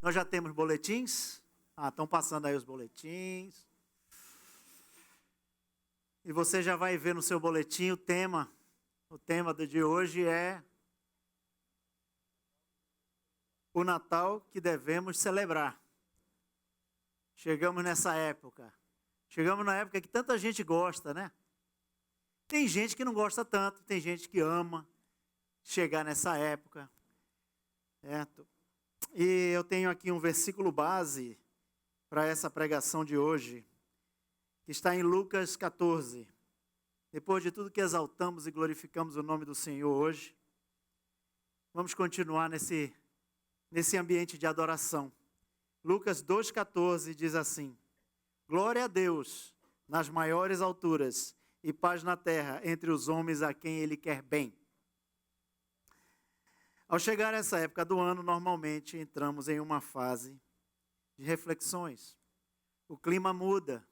Nós já temos boletins. Estão passando aí os boletins. E você já vai ver no seu boletim o tema. O tema de hoje é o Natal que devemos celebrar. Chegamos nessa época. Chegamos na época que tanta gente gosta, né? Tem gente que não gosta tanto, tem gente que ama chegar nessa época. Certo? E eu tenho aqui um versículo base para essa pregação de hoje, que está em Lucas 14. Depois de tudo que exaltamos e glorificamos o nome do Senhor hoje, vamos continuar nesse ambiente de adoração. Lucas 2,14 diz assim: glória a Deus nas maiores alturas e paz na terra entre os homens a quem Ele quer bem. Ao chegar essa época do ano, normalmente entramos em uma fase de reflexões. O clima muda.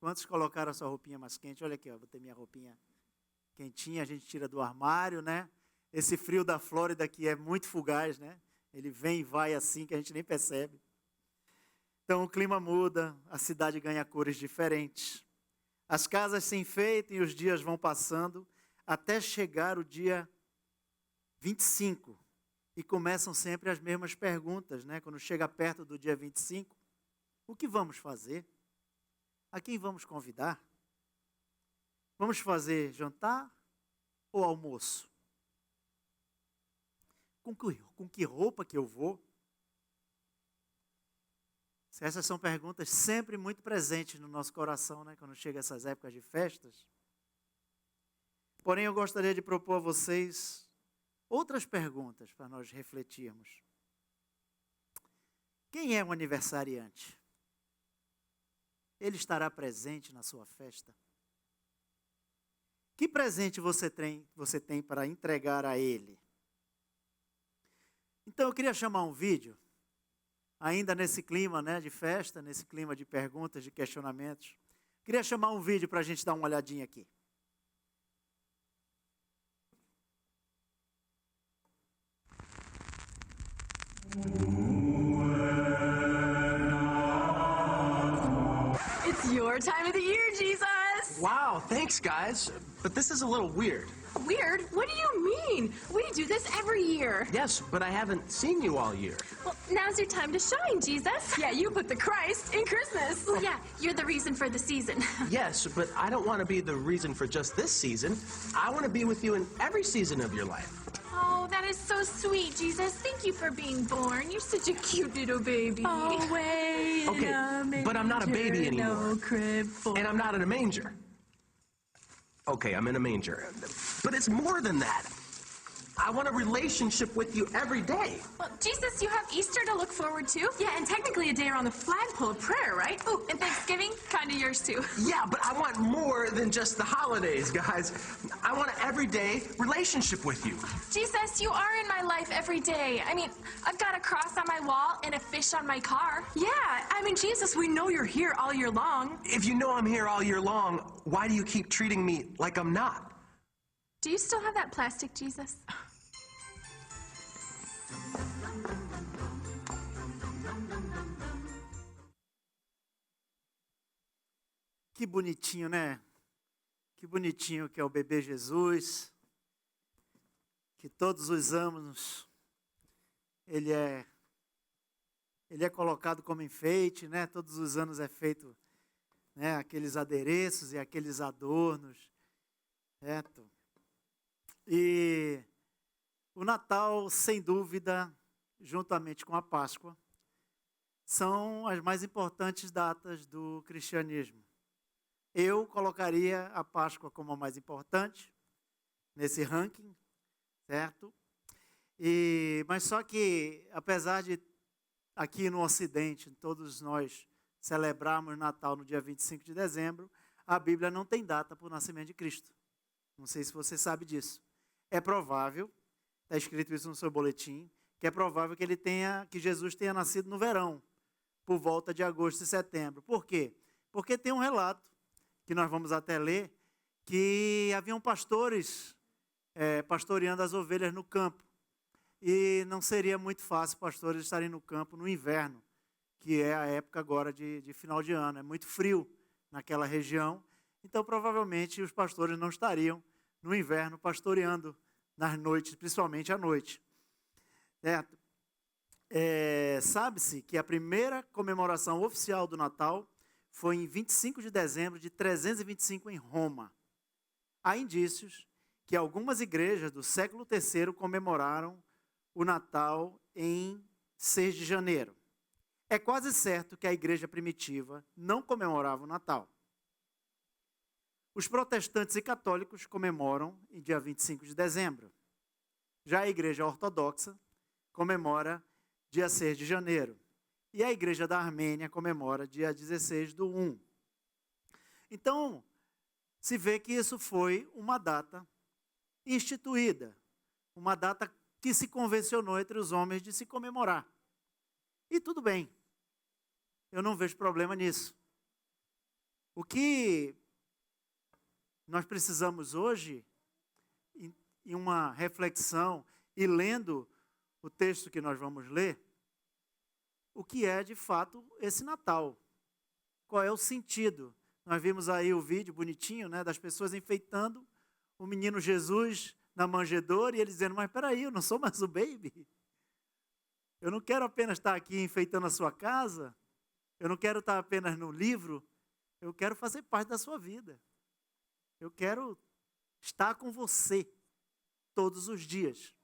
Quantos colocaram a sua roupinha mais quente? Olha aqui, ó, botei minha roupinha quentinha, a gente tira do armário, né? Esse frio da Flórida aqui é muito fugaz, né? Ele vem e vai assim que a gente nem percebe. Então o clima muda, a cidade ganha cores diferentes. As casas se enfeitam e os dias vão passando até chegar o dia 25. E começam sempre as mesmas perguntas, né? Quando chega perto do dia 25, o que vamos fazer? A quem vamos convidar? Vamos fazer jantar ou almoço? Com que roupa que eu vou? Essas são perguntas sempre muito presentes no nosso coração, né? Quando chega essas épocas de festas. Porém, eu gostaria de propor a vocês outras perguntas para nós refletirmos. Quem é o aniversariante? Ele estará presente na sua festa? Que presente você tem para entregar a ele? Então, eu queria chamar um vídeo, ainda nesse clima, né, de festa, nesse clima de perguntas, de questionamentos. Queria chamar um vídeo para a gente dar uma olhadinha aqui. It's your time of the year, Jesus! Wow, thanks, guys. But this is a little weird. Weird? What do you mean? We do this every year. Yes, but I haven't seen you all year. Well, now's your time to shine, Jesus. Yeah, you put the Christ in Christmas. Well, yeah, you're the reason for the season. Yes, but I don't want to be the reason for just this season. I want to be with you in every season of your life. Oh, that is so sweet, Jesus. Thank you for being born. You're such a cute little baby. Away Okay, but I'm not a baby anymore. No crib for... And I'm not in a manger. Okay, I'm in a manger. But it's more than that. I want a relationship with you every day. Well, Jesus, you have Easter to look forward to. Yeah, and technically a day around the flagpole of prayer, right? Oh, and Thanksgiving, kind of yours too. Yeah, but I want more than just the holidays, guys. I want an everyday relationship with you. Jesus, you are in my life every day. I mean, I've got a cross on my wall and a fish on my car. Yeah, I mean, Jesus, we know you're here all year long. If you know I'm here all year long, why do you keep treating me like I'm not? Do you still have that plastic, Jesus? Que bonitinho, né? Que bonitinho que é o bebê Jesus, que todos os anos ele é colocado como enfeite, né? Todos os anos é feito, né, aqueles adereços e aqueles adornos, certo? E o Natal, sem dúvida, juntamente com a Páscoa, são as mais importantes datas do cristianismo. Eu colocaria a Páscoa como a mais importante nesse ranking, certo? Mas só que, apesar de aqui no Ocidente, todos nós celebrarmos Natal no dia 25 de dezembro, a Bíblia não tem data para o nascimento de Cristo. Não sei se você sabe disso. É provável, está escrito isso no seu boletim, que é provável que Jesus tenha nascido no verão, por volta de agosto e setembro. Por quê? Porque tem um relato, que nós vamos até ler, que haviam pastores pastoreando as ovelhas no campo. e não seria muito fácil pastores estarem no campo no inverno, que é a época agora de final de ano. É muito frio naquela região, então provavelmente os pastores não estariam no inverno pastoreando nas noites, principalmente à noite. Certo? Sabe-se que a primeira comemoração oficial do Natal foi em 25 de dezembro de 325 em Roma. Há indícios que algumas igrejas do século III comemoraram o Natal em 6 de janeiro. É quase certo que a igreja primitiva não comemorava o Natal. Os protestantes e católicos comemoram em dia 25 de dezembro. Já a igreja ortodoxa comemora dia 6 de janeiro. E a igreja da Armênia comemora dia 16/1. Então, se vê que isso foi uma data instituída, uma data que se convencionou entre os homens de se comemorar. E tudo bem, eu não vejo problema nisso. O que nós precisamos hoje, em uma reflexão e lendo o texto que nós vamos ler, o que é de fato esse Natal? Qual é o sentido? Nós vimos aí o vídeo bonitinho, né, das pessoas enfeitando o menino Jesus na manjedoura e eles dizendo, mas peraí, eu não sou mais o baby. Eu não quero apenas estar aqui enfeitando a sua casa, eu não quero estar apenas no livro, eu quero fazer parte da sua vida. Eu quero estar com você todos os dias.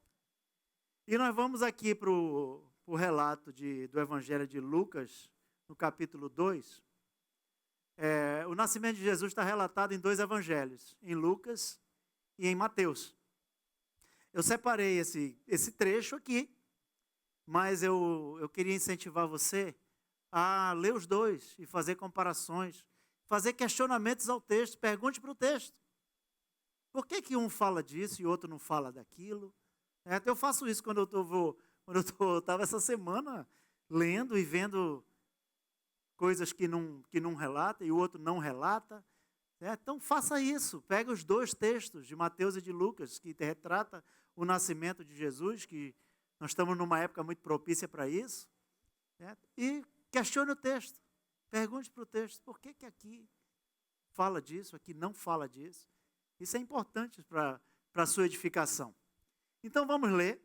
E nós vamos aqui para o relato do Evangelho de Lucas, no capítulo 2. O nascimento de Jesus está relatado em 2 evangelhos, em Lucas e em Mateus. Eu separei esse trecho aqui, mas eu queria incentivar você a ler os dois e fazer comparações, fazer questionamentos ao texto, pergunte para o texto. Por que um fala disso e o outro não fala daquilo? Até eu faço isso quando eu estava essa semana lendo e vendo coisas que não relata e o outro não relata. Então faça isso, pega os 2 textos de Mateus e de Lucas, que retrata o nascimento de Jesus, que nós estamos numa época muito propícia para isso, e questione o texto, pergunte para o texto, por que aqui fala disso, aqui não fala disso? Isso é importante para a sua edificação. Então vamos ler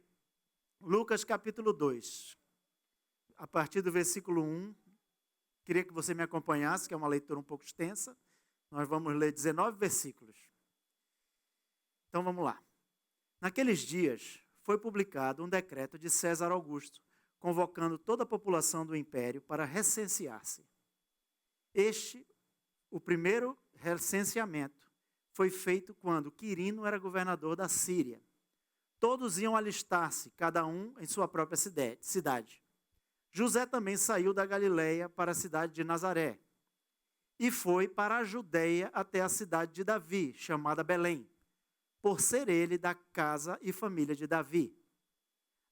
Lucas capítulo 2, a partir do versículo 1. Queria que você me acompanhasse, que é uma leitura um pouco extensa. Nós vamos ler 19 versículos. Então vamos lá. Naqueles dias foi publicado um decreto de César Augusto, convocando toda a população do império para recensear-se. O primeiro recenseamento, foi feito quando Quirino era governador da Síria. Todos iam alistar-se, cada um em sua própria cidade. José também saiu da Galileia para a cidade de Nazaré e foi para a Judeia até a cidade de Davi, chamada Belém, por ser ele da casa e família de Davi,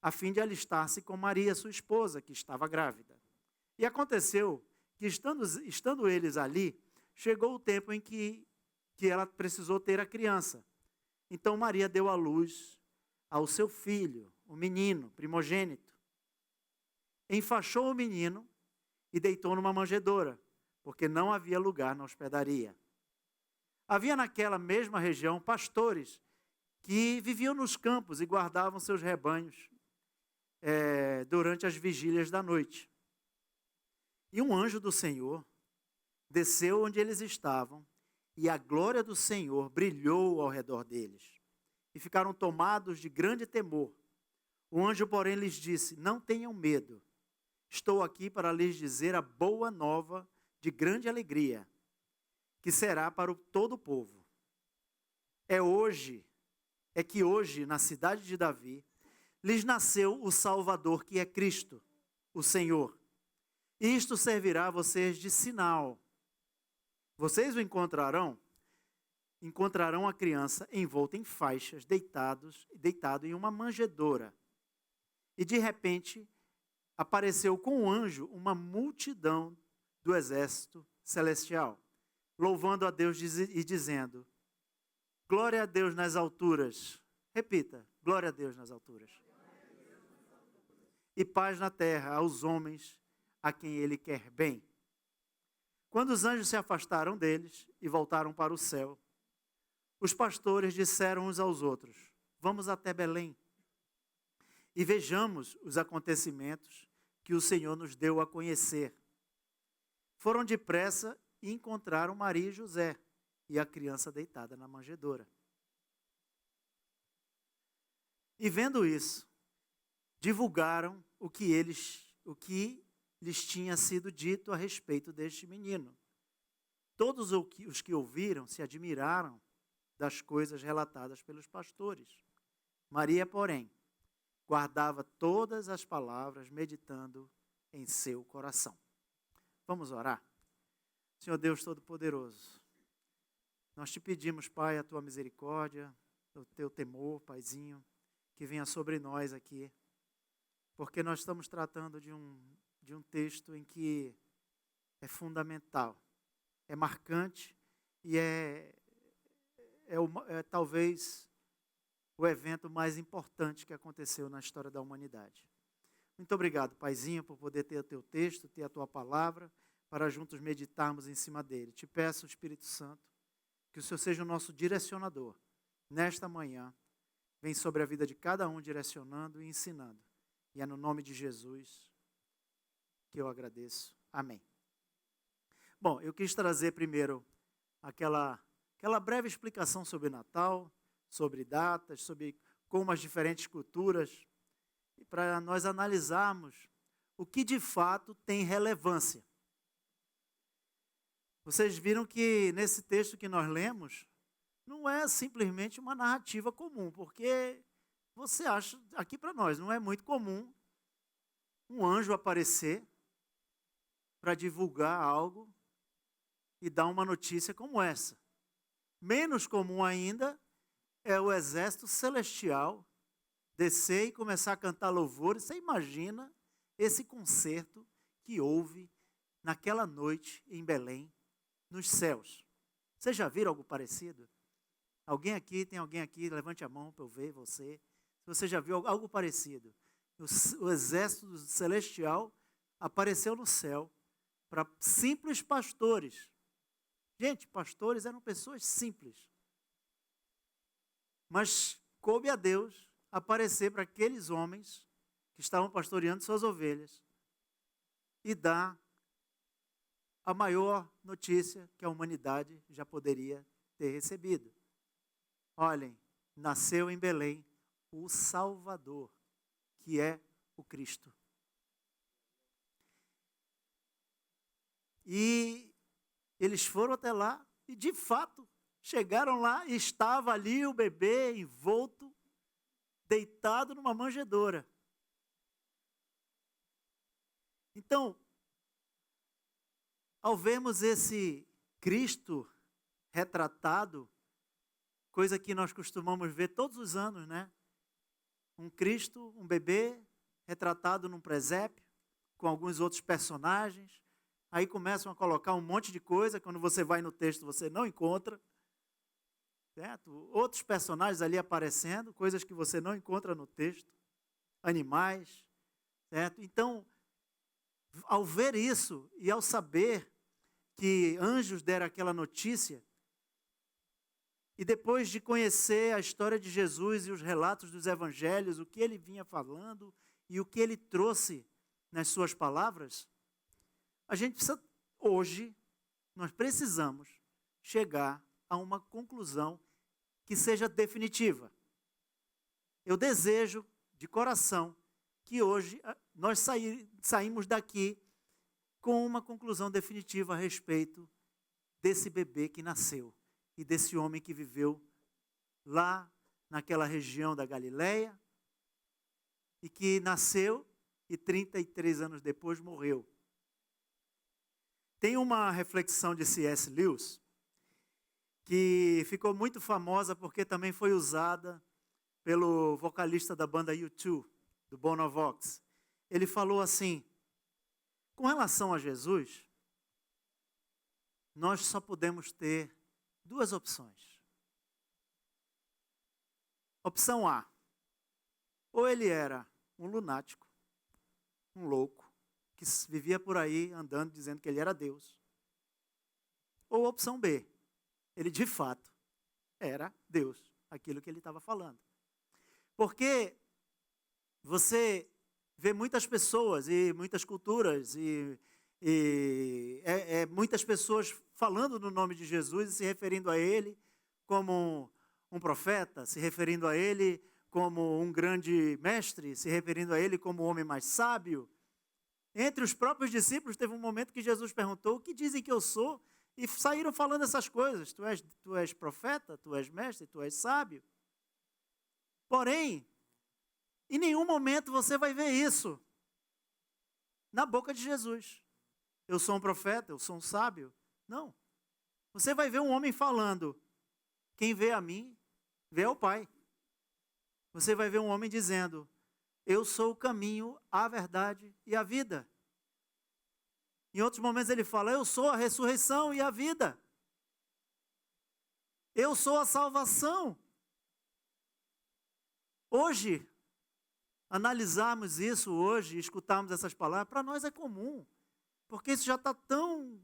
a fim de alistar-se com Maria, sua esposa, que estava grávida. E aconteceu que, estando eles ali, chegou o tempo em que ela precisou ter a criança. Então Maria deu à luz ao seu filho, o menino primogênito. Enfaixou o menino e deitou numa manjedoura, porque não havia lugar na hospedaria. Havia naquela mesma região pastores que viviam nos campos e guardavam seus rebanhos durante as vigílias da noite. E um anjo do Senhor desceu onde eles estavam, e a glória do Senhor brilhou ao redor deles. E ficaram tomados de grande temor. O anjo, porém, lhes disse: não tenham medo. Estou aqui para lhes dizer a boa nova de grande alegria, que será para todo o povo. É que hoje, na cidade de Davi, lhes nasceu o Salvador, que é Cristo, o Senhor. Isto servirá a vocês de sinal. Vocês o encontrarão a criança envolta em faixas, deitado em uma manjedoura. E de repente apareceu com o anjo uma multidão do exército celestial, louvando a Deus e dizendo: glória a Deus nas alturas. Repita: glória a Deus nas alturas. e paz na terra aos homens a quem ele quer bem. Quando os anjos se afastaram deles e voltaram para o céu, os pastores disseram uns aos outros: vamos até Belém e vejamos os acontecimentos que o Senhor nos deu a conhecer. Foram depressa e encontraram Maria e José e a criança deitada na manjedoura. E vendo isso, divulgaram o que lhes tinha sido dito a respeito deste menino. Todos os que ouviram se admiraram das coisas relatadas pelos pastores. Maria, porém, guardava todas as palavras, meditando em seu coração. Vamos orar? Senhor Deus Todo-Poderoso, nós te pedimos, Pai, a tua misericórdia, o teu temor, Paizinho, que venha sobre nós aqui, porque nós estamos tratando de um texto em que é fundamental, é marcante e é talvez o evento mais importante que aconteceu na história da humanidade. Muito obrigado, Paizinho, por poder ter o teu texto, ter a tua palavra, para juntos meditarmos em cima dele. Te peço, Espírito Santo, que o Senhor seja o nosso direcionador. Nesta manhã, vem sobre a vida de cada um, direcionando e ensinando. E é no nome de Jesus que eu agradeço. Amém. Bom, eu quis trazer primeiro aquela breve explicação sobre Natal, sobre datas, sobre como as diferentes culturas, para nós analisarmos o que de fato tem relevância. Vocês viram que nesse texto que nós lemos, não é simplesmente uma narrativa comum, porque você acha, aqui para nós, não é muito comum um anjo aparecer para divulgar algo e dar uma notícia como essa. Menos comum ainda é o exército celestial descer e começar a cantar louvores. Você imagina esse concerto que houve naquela noite em Belém, nos céus. Vocês já viram algo parecido? Tem alguém aqui? Levante a mão para eu ver você. Se você já viu algo parecido. O exército celestial apareceu no céu para simples pastores. Gente, pastores eram pessoas simples. Mas coube a Deus aparecer para aqueles homens que estavam pastoreando suas ovelhas e dar a maior notícia que a humanidade já poderia ter recebido. Olhem, nasceu em Belém o Salvador, que é o Cristo. E eles foram até lá e, de fato, chegaram lá e estava ali o bebê envolto, deitado numa manjedoura. Então, ao vermos esse Cristo retratado, coisa que nós costumamos ver todos os anos, né? Um Cristo, um bebê retratado num presépio, com alguns outros personagens. Aí começam a colocar um monte de coisa, quando você vai no texto você não encontra. Certo? Outros personagens ali aparecendo, coisas que você não encontra no texto. Animais. Certo? Então, ao ver isso e ao saber que anjos deram aquela notícia, e depois de conhecer a história de Jesus e os relatos dos evangelhos, o que ele vinha falando e o que ele trouxe nas suas palavras, a gente precisa, hoje, nós precisamos chegar a uma conclusão que seja definitiva. Eu desejo, de coração, que hoje nós saímos daqui com uma conclusão definitiva a respeito desse bebê que nasceu e desse homem que viveu lá naquela região da Galileia e que nasceu e 33 anos depois morreu. Tem uma reflexão de C.S. Lewis que ficou muito famosa porque também foi usada pelo vocalista da banda U2, do Bono Vox. Ele falou assim: com relação a Jesus, nós só podemos ter duas opções. Opção A: ou ele era um lunático, um louco, que vivia por aí andando dizendo que ele era Deus. Ou opção B, ele de fato era Deus, aquilo que ele estava falando. Porque você vê muitas pessoas e muitas culturas e muitas pessoas falando no nome de Jesus e se referindo a ele como um profeta, se referindo a ele como um grande mestre, se referindo a ele como o homem mais sábio. Entre os próprios discípulos teve um momento que Jesus perguntou: o que dizem que eu sou? E saíram falando essas coisas. Tu és profeta, tu és mestre, tu és sábio. Porém, em nenhum momento você vai ver isso na boca de Jesus. Eu sou um profeta, eu sou um sábio. Não. Você vai ver um homem falando: quem vê a mim, vê ao Pai. Você vai ver um homem dizendo: eu sou o caminho, a verdade e a vida. Em outros momentos ele fala: eu sou a ressurreição e a vida. Eu sou a salvação. Hoje, analisarmos isso hoje, escutarmos essas palavras, para nós é comum. Porque isso já está tão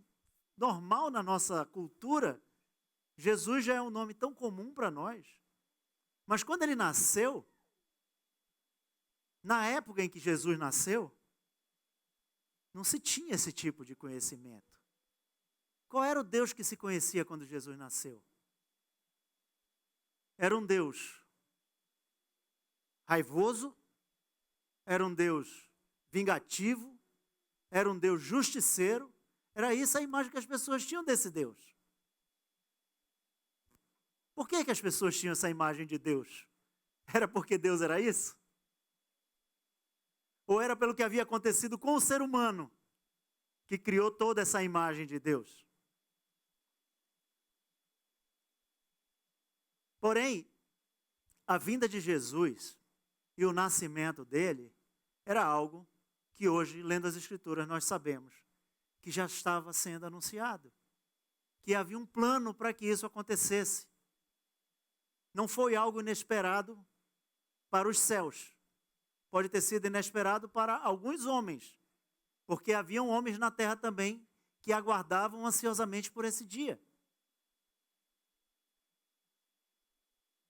normal na nossa cultura. Jesus já é um nome tão comum para nós. Mas quando ele nasceu, na época em que Jesus nasceu, não se tinha esse tipo de conhecimento. Qual era o Deus que se conhecia quando Jesus nasceu? Era um Deus raivoso, era um Deus vingativo, era um Deus justiceiro. Era isso a imagem que as pessoas tinham desse Deus. Por que as pessoas tinham essa imagem de Deus? Era porque Deus era isso? Ou era pelo que havia acontecido com o ser humano, que criou toda essa imagem de Deus? Porém, a vinda de Jesus e o nascimento dele era algo que hoje, lendo as Escrituras, nós sabemos que já estava sendo anunciado, que havia um plano para que isso acontecesse. Não foi algo inesperado para os céus. Pode ter sido inesperado para alguns homens, porque haviam homens na terra também que aguardavam ansiosamente por esse dia.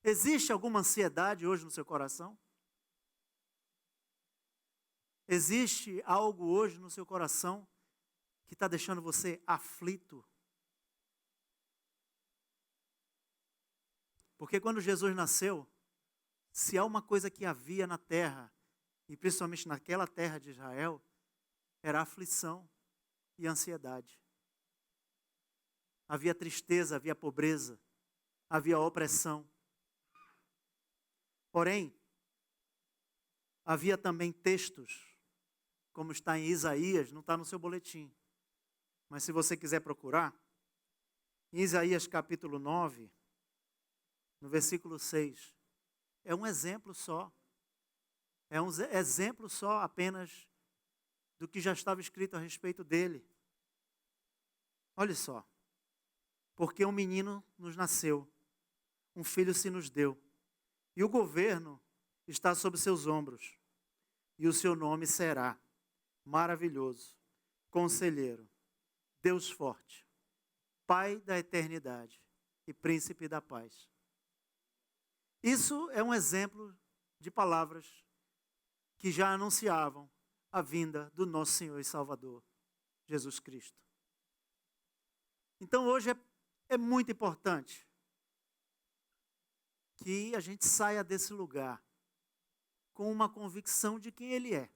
Existe alguma ansiedade hoje no seu coração? Existe algo hoje no seu coração que está deixando você aflito? Porque quando Jesus nasceu, se há uma coisa que havia na terra, e principalmente naquela terra de Israel, era aflição e ansiedade. Havia tristeza, havia pobreza, havia opressão. Porém, havia também textos, como está em Isaías, não está no seu boletim, mas se você quiser procurar, em Isaías capítulo 9, no versículo 6, é um exemplo só. É um exemplo só apenas do que já estava escrito a respeito dele. Olha só. Porque um menino nos nasceu, um filho se nos deu, e o governo está sobre seus ombros, e o seu nome será Maravilhoso, Conselheiro, Deus Forte, Pai da Eternidade e Príncipe da Paz. Isso é um exemplo de palavras que já anunciavam a vinda do nosso Senhor e Salvador, Jesus Cristo. Então hoje é muito importante que a gente saia desse lugar com uma convicção de quem Ele é.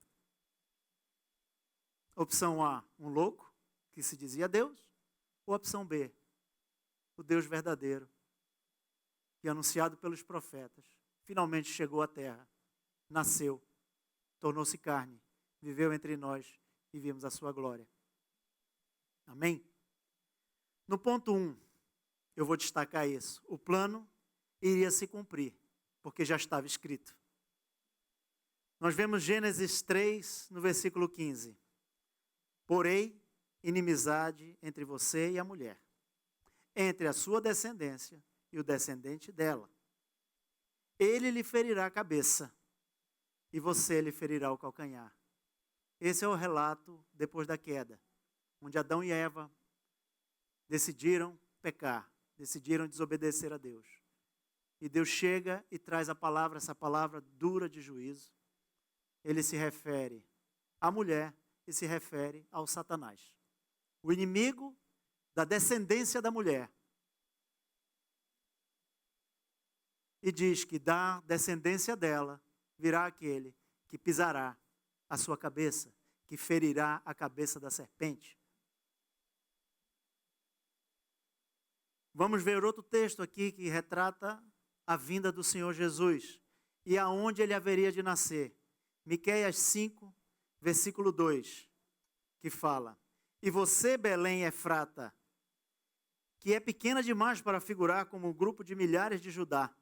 Opção A, um louco que se dizia Deus. Ou opção B, o Deus verdadeiro, que anunciado pelos profetas, finalmente chegou à terra, nasceu, tornou-se carne, viveu entre nós e vimos a sua glória. Amém? No ponto 1, eu vou destacar isso. O plano iria se cumprir, porque já estava escrito. Nós vemos Gênesis 3, no versículo 15. Porém, inimizade entre você e a mulher, entre a sua descendência e o descendente dela. Ele lhe ferirá a cabeça, e você lhe ferirá o calcanhar. Esse é o relato depois da queda, onde Adão e Eva decidiram pecar, decidiram desobedecer a Deus. E Deus chega e traz a palavra, essa palavra dura de juízo. Ele se refere à mulher e se refere ao Satanás, o inimigo da descendência da mulher. E diz que da descendência dela virá aquele que pisará a sua cabeça, que ferirá a cabeça da serpente. Vamos ver outro texto aqui que retrata a vinda do Senhor Jesus e aonde ele haveria de nascer. Miqueias 5, versículo 2, que fala: E você, Belém Efrata, que é pequena demais para figurar como um grupo de milhares de Judá,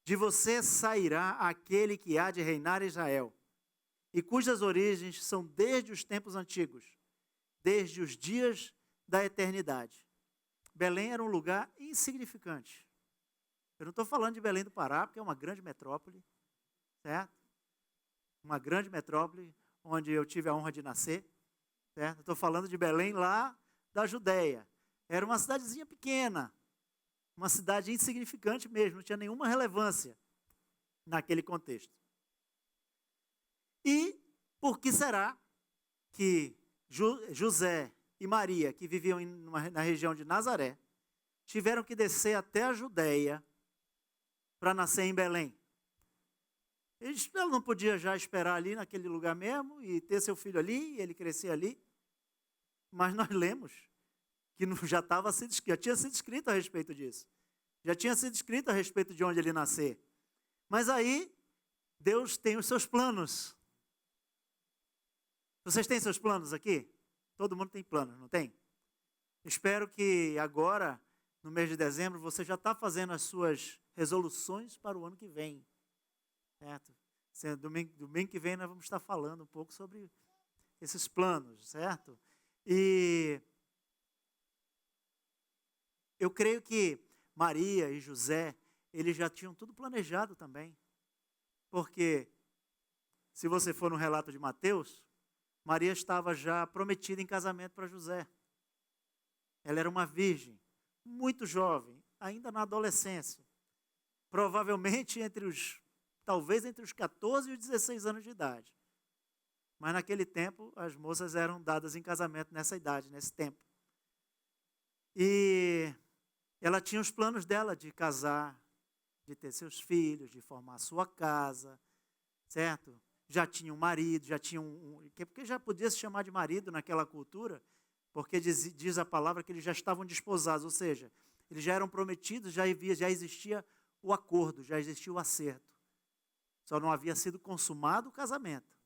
de você sairá aquele que há de reinar Israel, e cujas origens são desde os tempos antigos, desde os dias da eternidade. Belém era um lugar insignificante. Eu não estou falando de Belém do Pará, porque é uma grande metrópole, certo? Uma grande metrópole, onde eu tive a honra de nascer, certo? Estou falando de Belém lá da Judéia. Era uma cidadezinha pequena, uma cidade insignificante mesmo, não tinha nenhuma relevância naquele contexto. E por que será que José e Maria, que viviam na região de Nazaré, tiveram que descer até a Judéia para nascer em Belém? Ela não podia já esperar ali naquele lugar mesmo e ter seu filho ali, e ele crescer ali? Mas nós lemos que já tinha sido escrito a respeito disso. Já tinha sido escrito a respeito de onde ele nascer. Mas aí, Deus tem os seus planos. Vocês têm seus planos aqui? Todo mundo tem planos, não tem? Espero que agora, no mês de dezembro, você já está fazendo as suas resoluções para o ano que vem. Certo? Domingo que vem nós vamos estar falando um pouco sobre esses planos, certo? E eu creio que Maria e José, eles já tinham tudo planejado também. Porque, se você for no relato de Mateus, Maria estava já prometida em casamento para José. Ela era uma virgem, muito jovem, ainda na adolescência. Provavelmente talvez entre os 14 e os 16 anos de idade. Mas naquele tempo, as moças eram dadas em casamento nessa idade, nesse tempo. E ela tinha os planos dela de casar, de ter seus filhos, de formar sua casa, certo? Já tinha um marido, porque já podia se chamar de marido naquela cultura, porque diz a palavra que eles já estavam desposados, ou seja, eles já eram prometidos, já existia o acordo, já existia o acerto. Só não havia sido consumado o casamento.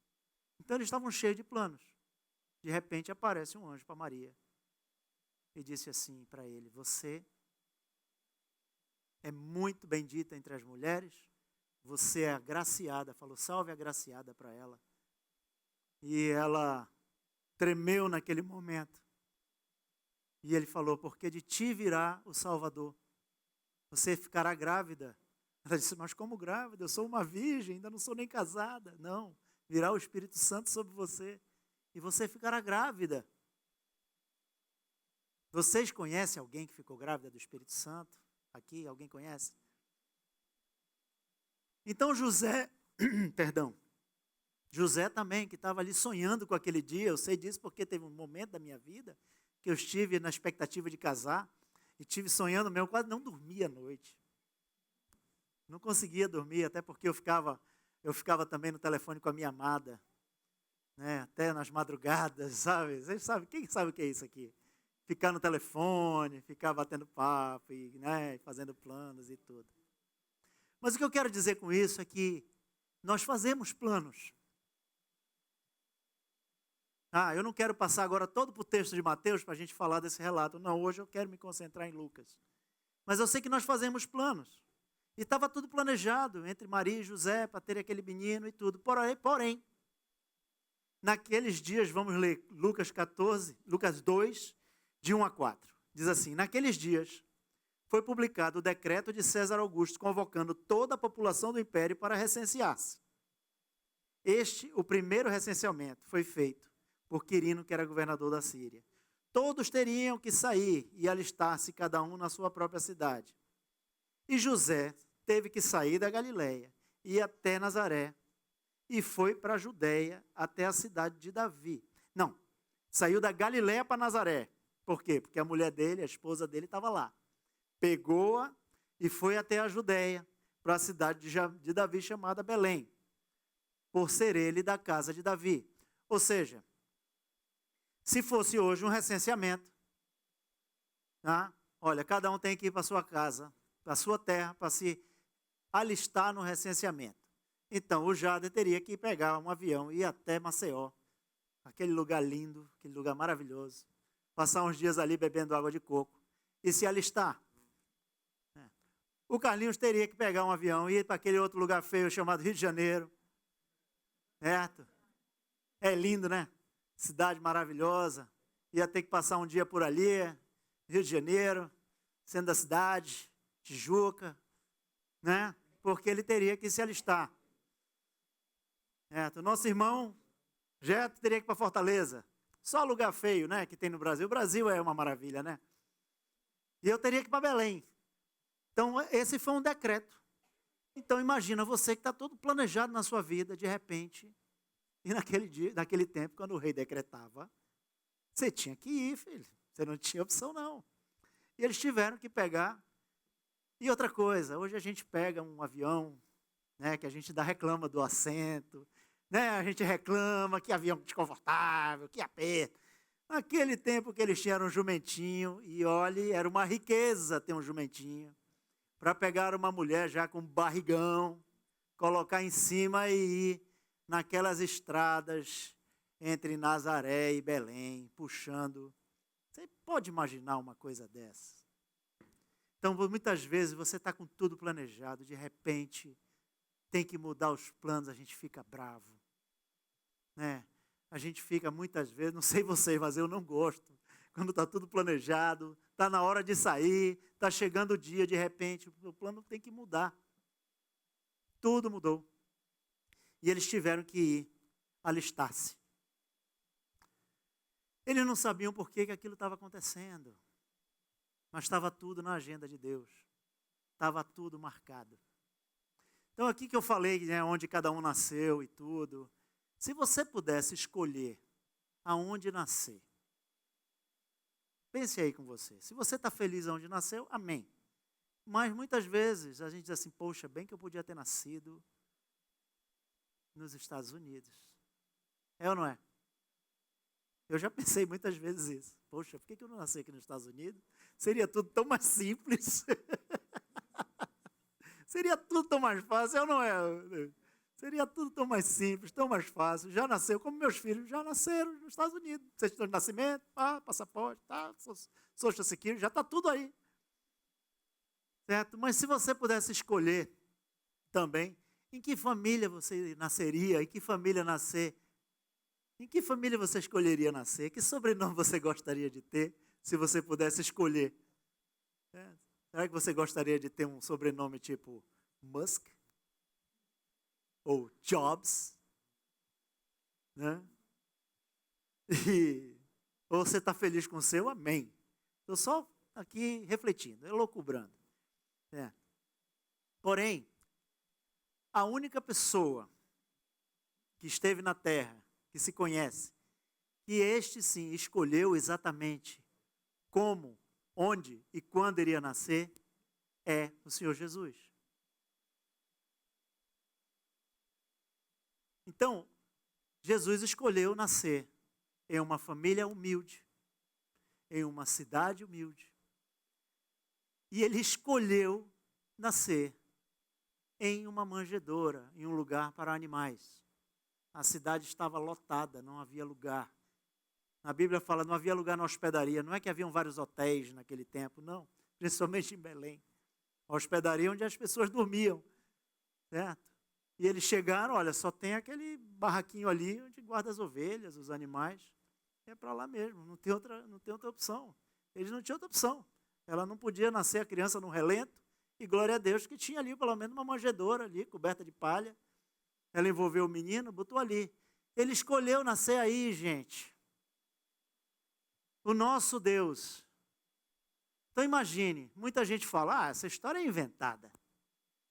Então eles estavam cheios de planos. De repente aparece um anjo para Maria e disse assim para ele: você é muito bendita entre as mulheres, você é agraciada. Falou: salve agraciada para ela. E ela tremeu naquele momento. E ele falou: porque de ti virá o Salvador. Você ficará grávida. Ela disse: mas como grávida? Eu sou uma virgem, ainda não sou nem casada. Não, virá o Espírito Santo sobre você e você ficará grávida. Vocês conhecem alguém que ficou grávida do Espírito Santo? Aqui, alguém conhece? Então José também, que estava ali sonhando com aquele dia, eu sei disso porque teve um momento da minha vida que eu estive na expectativa de casar e estive sonhando mesmo, quase não dormia à noite. Não conseguia dormir, até porque eu ficava também no telefone com a minha amada, né? Até nas madrugadas, sabe? Vocês sabem, quem sabe o que é isso aqui? Ficar no telefone, ficar batendo papo, e, né, fazendo planos e tudo. Mas o que eu quero dizer com isso é que nós fazemos planos. Eu não quero passar agora todo para o texto de Mateus para a gente falar desse relato. Não, hoje eu quero me concentrar em Lucas. Mas eu sei que nós fazemos planos. E estava tudo planejado entre Maria e José para ter aquele menino e tudo. Porém, naqueles dias, vamos ler Lucas 2, de 1 a 4. Diz assim: naqueles dias foi publicado o decreto de César Augusto convocando toda a população do império para recensear-se. O primeiro recenseamento foi feito por Quirino, que era governador da Síria. Todos teriam que sair e alistar-se, cada um na sua própria cidade. E José teve que sair da Galileia, ir até Nazaré, e foi para a Judéia, até a cidade de Davi. Não, saiu da Galileia para Nazaré. Por quê? Porque a mulher dele, a esposa dele, estava lá. Pegou-a e foi até a Judéia, para a cidade de Davi, chamada Belém, por ser ele da casa de Davi. Ou seja, se fosse hoje um recenseamento, tá? Olha, cada um tem que ir para a sua casa, para a sua terra, para se alistar no recenseamento. Então, o Jader teria que pegar um avião e ir até Maceió, aquele lugar lindo, aquele lugar maravilhoso, passar uns dias ali bebendo água de coco e se alistar. O Carlinhos teria que pegar um avião e ir para aquele outro lugar feio chamado Rio de Janeiro. Certo? É lindo, né? Cidade maravilhosa. Ia ter que passar um dia por ali, Rio de Janeiro, centro da cidade, Tijuca, né? Porque ele teria que se alistar. Certo? Nosso irmão Jeto teria que ir para Fortaleza. Só lugar feio, né, que tem no Brasil. O Brasil é uma maravilha, né? E eu teria que ir para Belém. Então, esse foi um decreto. Então, imagina você que está todo planejado na sua vida, de repente, e naquele tempo, quando o rei decretava, você tinha que ir, filho. Você não tinha opção, não. E eles tiveram que pegar. E outra coisa, hoje a gente pega um avião, né, que a gente reclama do assento, né, a gente reclama que avião desconfortável, que aperto. Naquele tempo que eles tinham um jumentinho, e olhe, era uma riqueza ter um jumentinho, para pegar uma mulher já com barrigão, colocar em cima e ir naquelas estradas entre Nazaré e Belém, puxando. Você pode imaginar uma coisa dessa? Então, muitas vezes, você está com tudo planejado, de repente, tem que mudar os planos, a gente fica bravo. Né? A gente fica muitas vezes, não sei vocês, mas eu não gosto. Quando está tudo planejado, está na hora de sair, está chegando o dia, de repente, o plano tem que mudar. Tudo mudou. E eles tiveram que ir alistar-se. Eles não sabiam por que aquilo estava acontecendo. Mas estava tudo na agenda de Deus. Estava tudo marcado. Então, aqui que eu falei, né, onde cada um nasceu e tudo. Se você pudesse escolher aonde nascer, pense aí com você. Se você está feliz onde nasceu, amém. Mas muitas vezes a gente diz assim, poxa, bem que eu podia ter nascido nos Estados Unidos. É ou não é? Eu já pensei muitas vezes isso. Poxa, por que eu não nasci aqui nos Estados Unidos? Seria tudo tão mais simples. Seria tudo tão mais fácil, é ou não é? Seria tudo tão mais simples, tão mais fácil. Já nasceu, como meus filhos já nasceram nos Estados Unidos. Certidão de nascimento, passaporte, Social Security, já está tudo aí. Certo? Mas se você pudesse escolher também, em que família você nasceria, em que família nascer, em que família você escolheria nascer, que sobrenome você gostaria de ter, se você pudesse escolher? Será que você gostaria de ter um sobrenome tipo Musk? Ou Jobs? Né? Ou você está feliz com o seu? Amém. Estou só aqui refletindo, elucubrando. Porém, a única pessoa que esteve na Terra, que se conhece, que este sim escolheu exatamente como, onde e quando iria nascer, é o Senhor Jesus. Então, Jesus escolheu nascer em uma família humilde, em uma cidade humilde. E ele escolheu nascer em uma manjedoura, em um lugar para animais. A cidade estava lotada, não havia lugar. A Bíblia fala, não havia lugar na hospedaria. Não é que haviam vários hotéis naquele tempo, não. Principalmente em Belém. A hospedaria onde as pessoas dormiam. Certo? E eles chegaram, olha, só tem aquele barraquinho ali onde guarda as ovelhas, os animais. É para lá mesmo, não tem outra opção. Eles não tinham outra opção. Ela não podia nascer a criança num relento. E glória a Deus que tinha ali pelo menos uma manjedoura ali, coberta de palha. Ela envolveu o menino, botou ali. Ele escolheu nascer aí, gente. O nosso Deus. Então imagine, muita gente fala, essa história é inventada.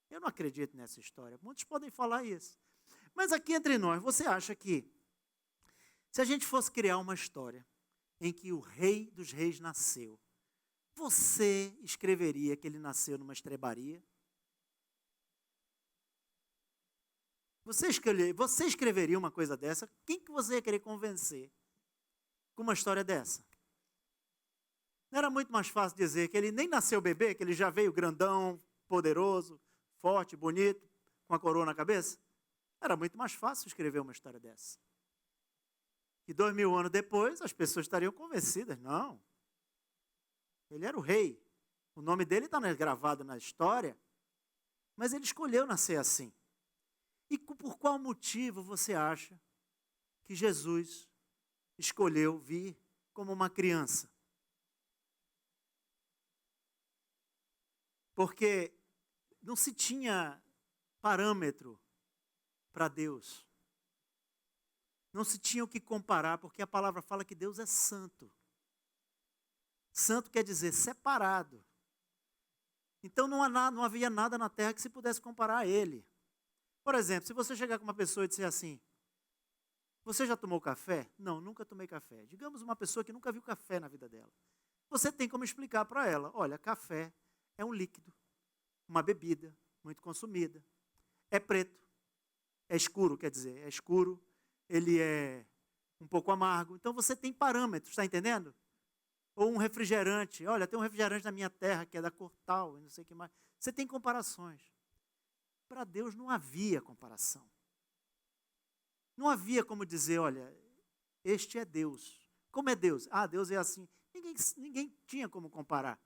Eu não acredito nessa história. Muitos podem falar isso. Mas aqui entre nós, você acha que se a gente fosse criar uma história em que o Rei dos Reis nasceu, você escreveria que ele nasceu numa estrebaria? Você escreveria uma coisa dessa? Quem que você ia querer convencer com uma história dessa? Não era muito mais fácil dizer que ele nem nasceu bebê, que ele já veio grandão, poderoso, forte, bonito, com a coroa na cabeça? Era muito mais fácil escrever uma história dessa. E 2000 anos depois, as pessoas estariam convencidas. Não. Ele era o rei. O nome dele está gravado na história. Mas ele escolheu nascer assim. E por qual motivo você acha que Jesus escolheu vir como uma criança? Porque não se tinha parâmetro para Deus. Não se tinha o que comparar, porque a palavra fala que Deus é santo. Santo quer dizer separado. Então não havia nada na terra que se pudesse comparar a Ele. Por exemplo, se você chegar com uma pessoa e disser assim, você já tomou café? Não, nunca tomei café. Digamos uma pessoa que nunca viu café na vida dela. Você tem como explicar para ela, olha, café é um líquido, uma bebida muito consumida. É preto, é escuro, quer dizer, é escuro, ele é um pouco amargo. Então você tem parâmetros, está entendendo? Ou um refrigerante, olha, tem um refrigerante na minha terra que é da cor tal, não sei o que mais. Você tem comparações. Para Deus não havia comparação. Não havia como dizer, olha, este é Deus. Como é Deus? Ah, Deus é assim. Ninguém tinha como comparar.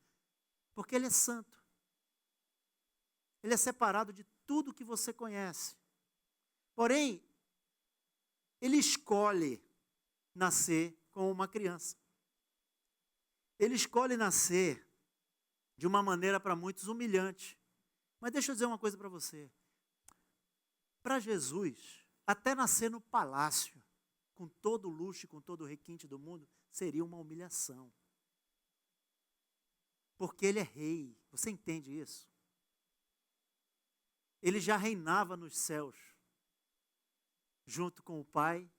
Porque Ele é santo. Ele é separado de tudo que você conhece. Porém, Ele escolhe nascer como uma criança. Ele escolhe nascer de uma maneira para muitos humilhante. Mas deixa eu dizer uma coisa para você. Para Jesus, até nascer no palácio, com todo o luxo e com todo o requinte do mundo, seria uma humilhação. Porque Ele é rei. Você entende isso? Ele já reinava nos céus, junto com o Pai,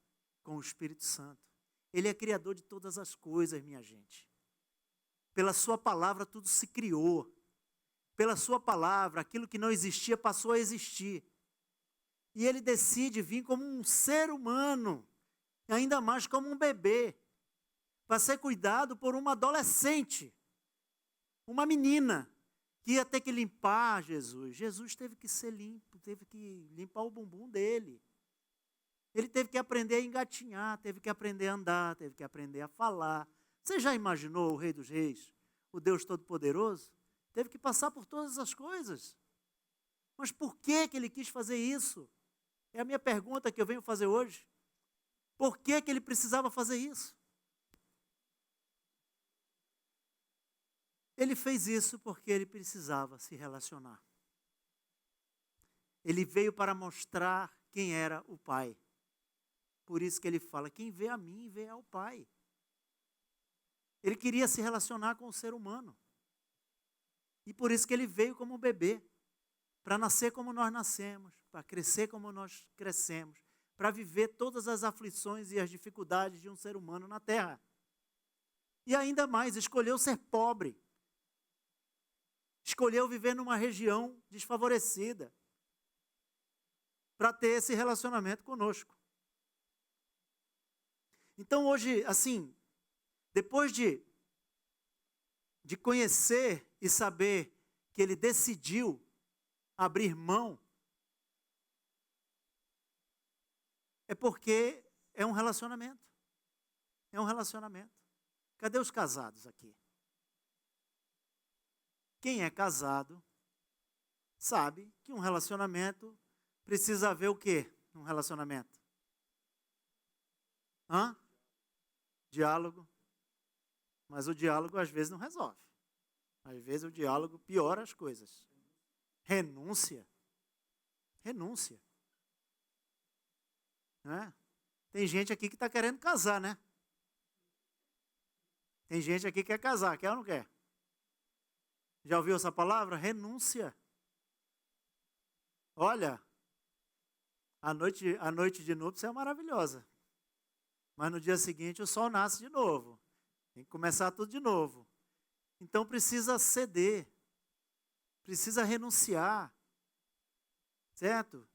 com o Espírito Santo. Ele é criador de todas as coisas, minha gente. Pela sua palavra tudo se criou. Pela sua palavra, aquilo que não existia passou a existir. E Ele decide vir como um ser humano, ainda mais como um bebê, para ser cuidado por uma adolescente, uma menina, que ia ter que limpar Jesus. Jesus teve que ser limpo, teve que limpar o bumbum dele. Ele teve que aprender a engatinhar, teve que aprender a andar, teve que aprender a falar. Você já imaginou o Rei dos Reis, o Deus Todo-Poderoso? Teve que passar por todas as coisas. Mas por que Ele quis fazer isso? É a minha pergunta que eu venho fazer hoje. Por que Ele precisava fazer isso? Ele fez isso porque Ele precisava se relacionar. Ele veio para mostrar quem era o Pai. Por isso que Ele fala, quem vê a mim, vê ao Pai. Ele queria se relacionar com o ser humano. E por isso que Ele veio como um bebê. Para nascer como nós nascemos, para crescer como nós crescemos, para viver todas as aflições e as dificuldades de um ser humano na terra. E ainda mais, escolheu ser pobre. Escolheu viver numa região desfavorecida para ter esse relacionamento conosco. Então hoje, assim, depois de conhecer e saber que Ele decidiu abrir mão, é porque é um relacionamento. É um relacionamento. Cadê os casados aqui? Quem é casado sabe que um relacionamento precisa haver o quê? Um relacionamento? Diálogo. Mas o diálogo às vezes não resolve. Às vezes o diálogo piora as coisas. Renúncia. Renúncia. Né? Tem gente aqui que está querendo casar, né? Tem gente aqui que quer casar, quer ou não quer? Já ouviu essa palavra? Renúncia. Olha, a noite de núpcias é maravilhosa. Mas no dia seguinte o sol nasce de novo. Tem que começar tudo de novo. Então precisa ceder. Precisa renunciar. Certo?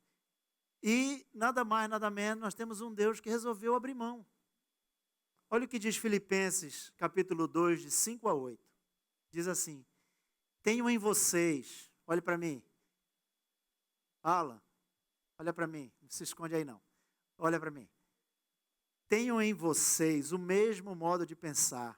E nada mais, nada menos, nós temos um Deus que resolveu abrir mão. Olha o que diz Filipenses, capítulo 2, de 5 a 8. Diz assim: tenham em vocês, olhe para mim. Alan, olha para mim, não se esconde aí não. Olha para mim. Tenham em vocês o mesmo modo de pensar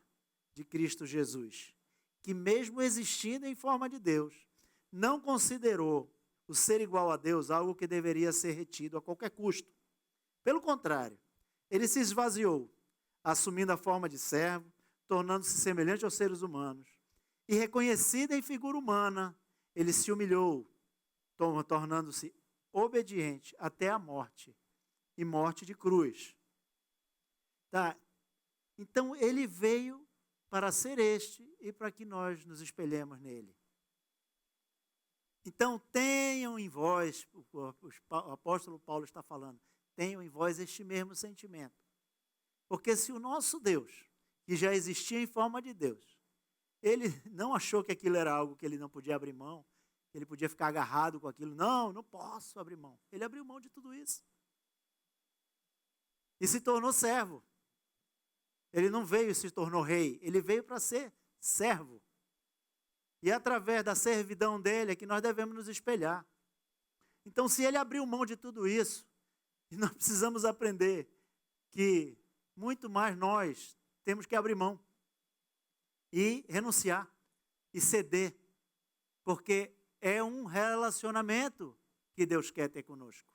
de Cristo Jesus, que mesmo existindo em forma de Deus, não considerou o ser igual a Deus algo que deveria ser retido a qualquer custo. Pelo contrário, ele se esvaziou, assumindo a forma de servo, tornando-se semelhante aos seres humanos. E reconhecido em figura humana, ele se humilhou, tornando-se obediente até a morte, e morte de cruz. Tá? Então, ele veio para ser este e para que nós nos espelhemos nele. Então, tenham em vós, o apóstolo Paulo está falando, tenham em vós este mesmo sentimento. Porque se o nosso Deus, que já existia em forma de Deus, ele não achou que aquilo era algo que ele não podia abrir mão, que ele podia ficar agarrado com aquilo. Não, não posso abrir mão. Ele abriu mão de tudo isso. E se tornou servo. Ele não veio e se tornou rei, ele veio para ser servo. E através da servidão dele é que nós devemos nos espelhar. Então, se ele abriu mão de tudo isso, e nós precisamos aprender que muito mais nós temos que abrir mão e renunciar e ceder, porque é um relacionamento que Deus quer ter conosco.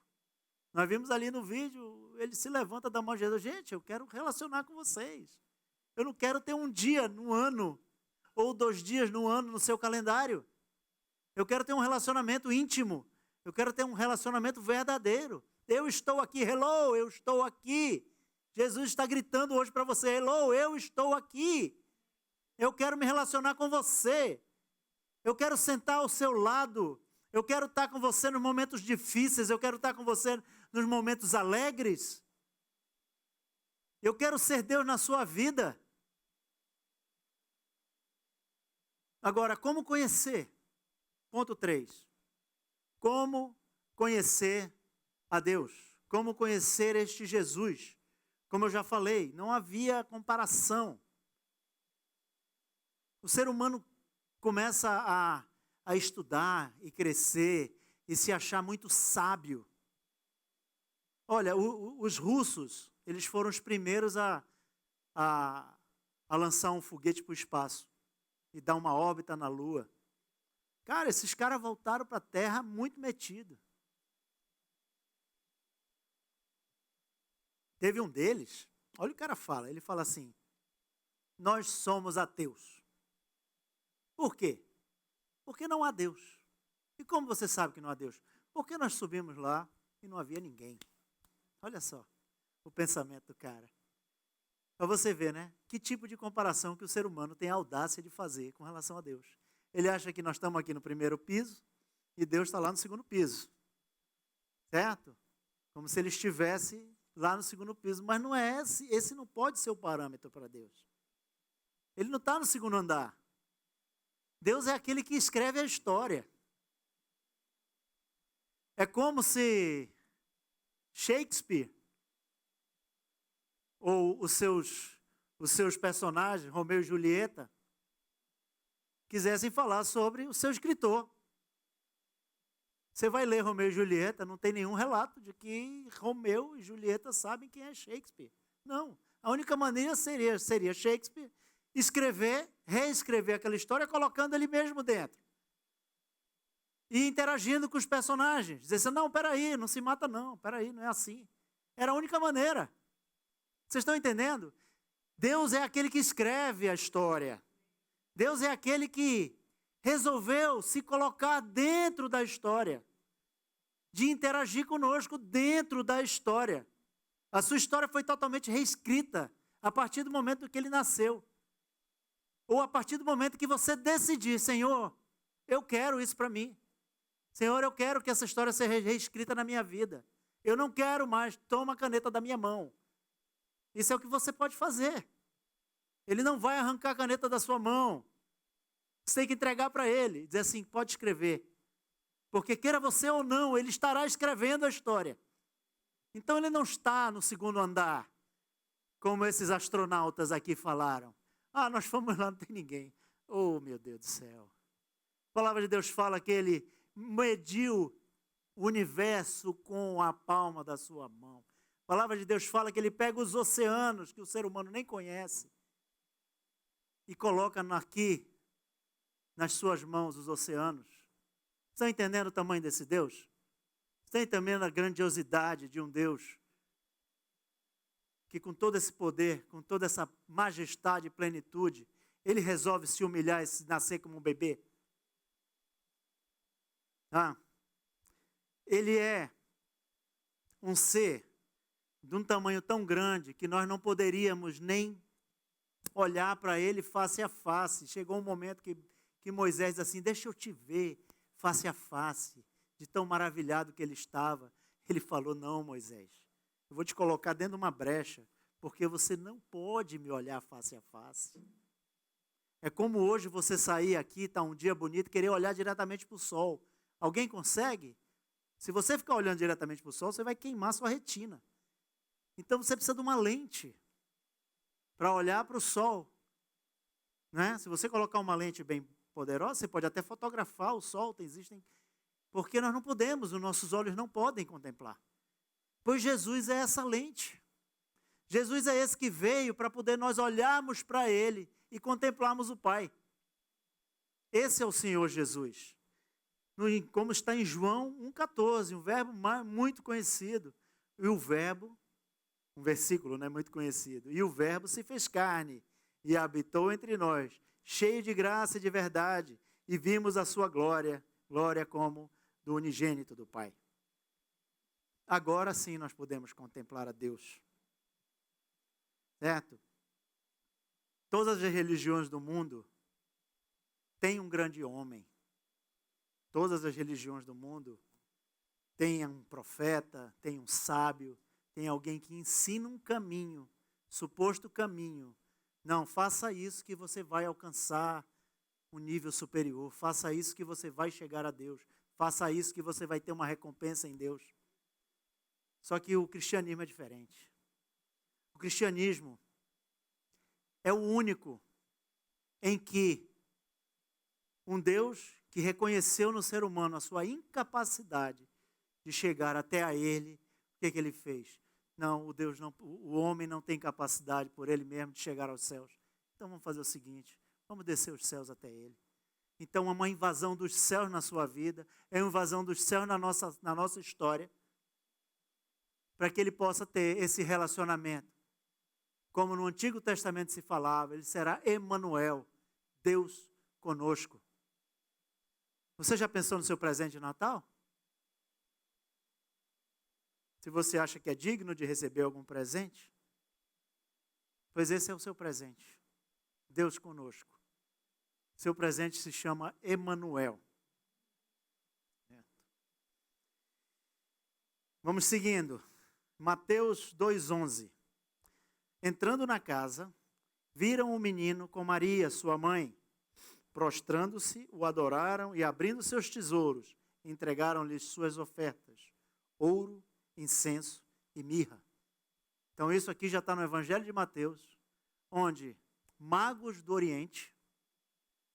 Nós vimos ali no vídeo, ele se levanta da mão de Jesus. Gente, eu quero relacionar com vocês. Eu não quero ter um dia no ano, ou 2 dias no ano no seu calendário. Eu quero ter um relacionamento íntimo. Eu quero ter um relacionamento verdadeiro. Eu estou aqui, hello, eu estou aqui. Jesus está gritando hoje para você, hello, eu estou aqui. Eu quero me relacionar com você. Eu quero sentar ao seu lado. Eu quero estar com você nos momentos difíceis. Eu quero estar com você nos momentos alegres. Eu quero ser Deus na sua vida. Agora, como conhecer? Ponto 3. Como conhecer a Deus? Como conhecer este Jesus? Como eu já falei, não havia comparação. O ser humano começa a estudar e crescer e se achar muito sábio. Olha, os russos, eles foram os primeiros a lançar um foguete para o espaço e dar uma órbita na Lua. Cara, esses caras voltaram para a Terra muito metidos. Teve um deles, olha o cara fala, ele fala assim, nós somos ateus. Por quê? Porque não há Deus. E como você sabe que não há Deus? Porque nós subimos lá e não havia ninguém. Olha só o pensamento do cara. Para você ver, né? Que tipo de comparação que o ser humano tem a audácia de fazer com relação a Deus. Ele acha que nós estamos aqui no primeiro piso e Deus está lá no segundo piso. Certo? Como se ele estivesse lá no segundo piso. Mas não é esse. Esse não pode ser o parâmetro para Deus. Ele não está no segundo andar. Deus é aquele que escreve a história. É como se Shakespeare ou os seus personagens, Romeu e Julieta, quisessem falar sobre o seu escritor. Você vai ler Romeu e Julieta, não tem nenhum relato de que Romeu e Julieta sabem quem é Shakespeare. Não. A única maneira seria Shakespeare reescrever aquela história, colocando ele mesmo dentro. E interagindo com os personagens. Dizer assim, não, peraí, não se mata não, peraí, não é assim. Era a única maneira. Vocês estão entendendo? Deus é aquele que escreve a história. Deus é aquele que resolveu se colocar dentro da história. De interagir conosco dentro da história. A sua história foi totalmente reescrita a partir do momento que ele nasceu. Ou a partir do momento que você decidir, Senhor, eu quero isso para mim. Senhor, eu quero que essa história seja reescrita na minha vida. Eu não quero mais, toma a caneta da minha mão. Isso é o que você pode fazer. Ele não vai arrancar a caneta da sua mão. Você tem que entregar para ele, dizer assim, pode escrever. Porque queira você ou não, ele estará escrevendo a história. Então ele não está no segundo andar, como esses astronautas aqui falaram. Ah, nós fomos lá, não tem ninguém. Oh, meu Deus do céu. A palavra de Deus fala que ele mediu o universo com a palma da sua mão. A palavra de Deus fala que ele pega os oceanos, que o ser humano nem conhece, e coloca aqui, nas suas mãos, os oceanos. Estão entendendo o tamanho desse Deus? Estão entendendo a grandiosidade de um Deus que com todo esse poder, com toda essa majestade e plenitude, ele resolve se humilhar e se nascer como um bebê? Ele é um ser de um tamanho tão grande que nós não poderíamos nem olhar para ele face a face. Chegou um momento que Moisés diz assim, deixa eu te ver face a face, de tão maravilhado que ele estava. Ele falou, não, Moisés, eu vou te colocar dentro de uma brecha, porque você não pode me olhar face a face. É como hoje você sair aqui, está um dia bonito, e querer olhar diretamente para o sol. Alguém consegue? Se você ficar olhando diretamente para o sol, você vai queimar sua retina. Então você precisa de uma lente para olhar para o sol. Né? Se você colocar uma lente bem poderosa, você pode até fotografar o sol, existem... Porque nós não podemos, os nossos olhos não podem contemplar. Pois Jesus é essa lente. Jesus é esse que veio para poder nós olharmos para ele e contemplarmos o Pai. Esse é o Senhor Jesus. Como está em João 1,14, um verbo muito conhecido. E o verbo, um versículo muito conhecido. E o verbo se fez carne e habitou entre nós, cheio de graça e de verdade, e vimos a sua glória, glória como do unigênito do Pai. Agora sim nós podemos contemplar a Deus. Certo? Todas as religiões do mundo têm um grande homem. Todas as religiões do mundo têm um profeta, têm um sábio, tem alguém que ensina um caminho, suposto caminho. Não, faça isso que você vai alcançar um nível superior. Faça isso que você vai chegar a Deus. Faça isso que você vai ter uma recompensa em Deus. Só que o cristianismo é diferente. O cristianismo é o único em que um Deus que reconheceu no ser humano a sua incapacidade de chegar até a Ele, o que ele fez? Não, o homem não tem capacidade por ele mesmo de chegar aos céus. Então vamos fazer o seguinte, vamos descer os céus até Ele. Então é uma invasão dos céus na sua vida, é uma invasão dos céus na nossa história, para que Ele possa ter esse relacionamento. Como no Antigo Testamento se falava, Ele será Emanuel, Deus conosco. Você já pensou no seu presente de Natal? Se você acha que é digno de receber algum presente, pois esse é o seu presente. Deus conosco. Seu presente se chama Emanuel. Vamos seguindo. Mateus 2,11. Entrando na casa, viram o menino com Maria, sua mãe. Prostrando-se, o adoraram e, abrindo seus tesouros, entregaram-lhes suas ofertas: ouro, incenso e mirra. Então isso aqui já está no Evangelho de Mateus, onde magos do Oriente,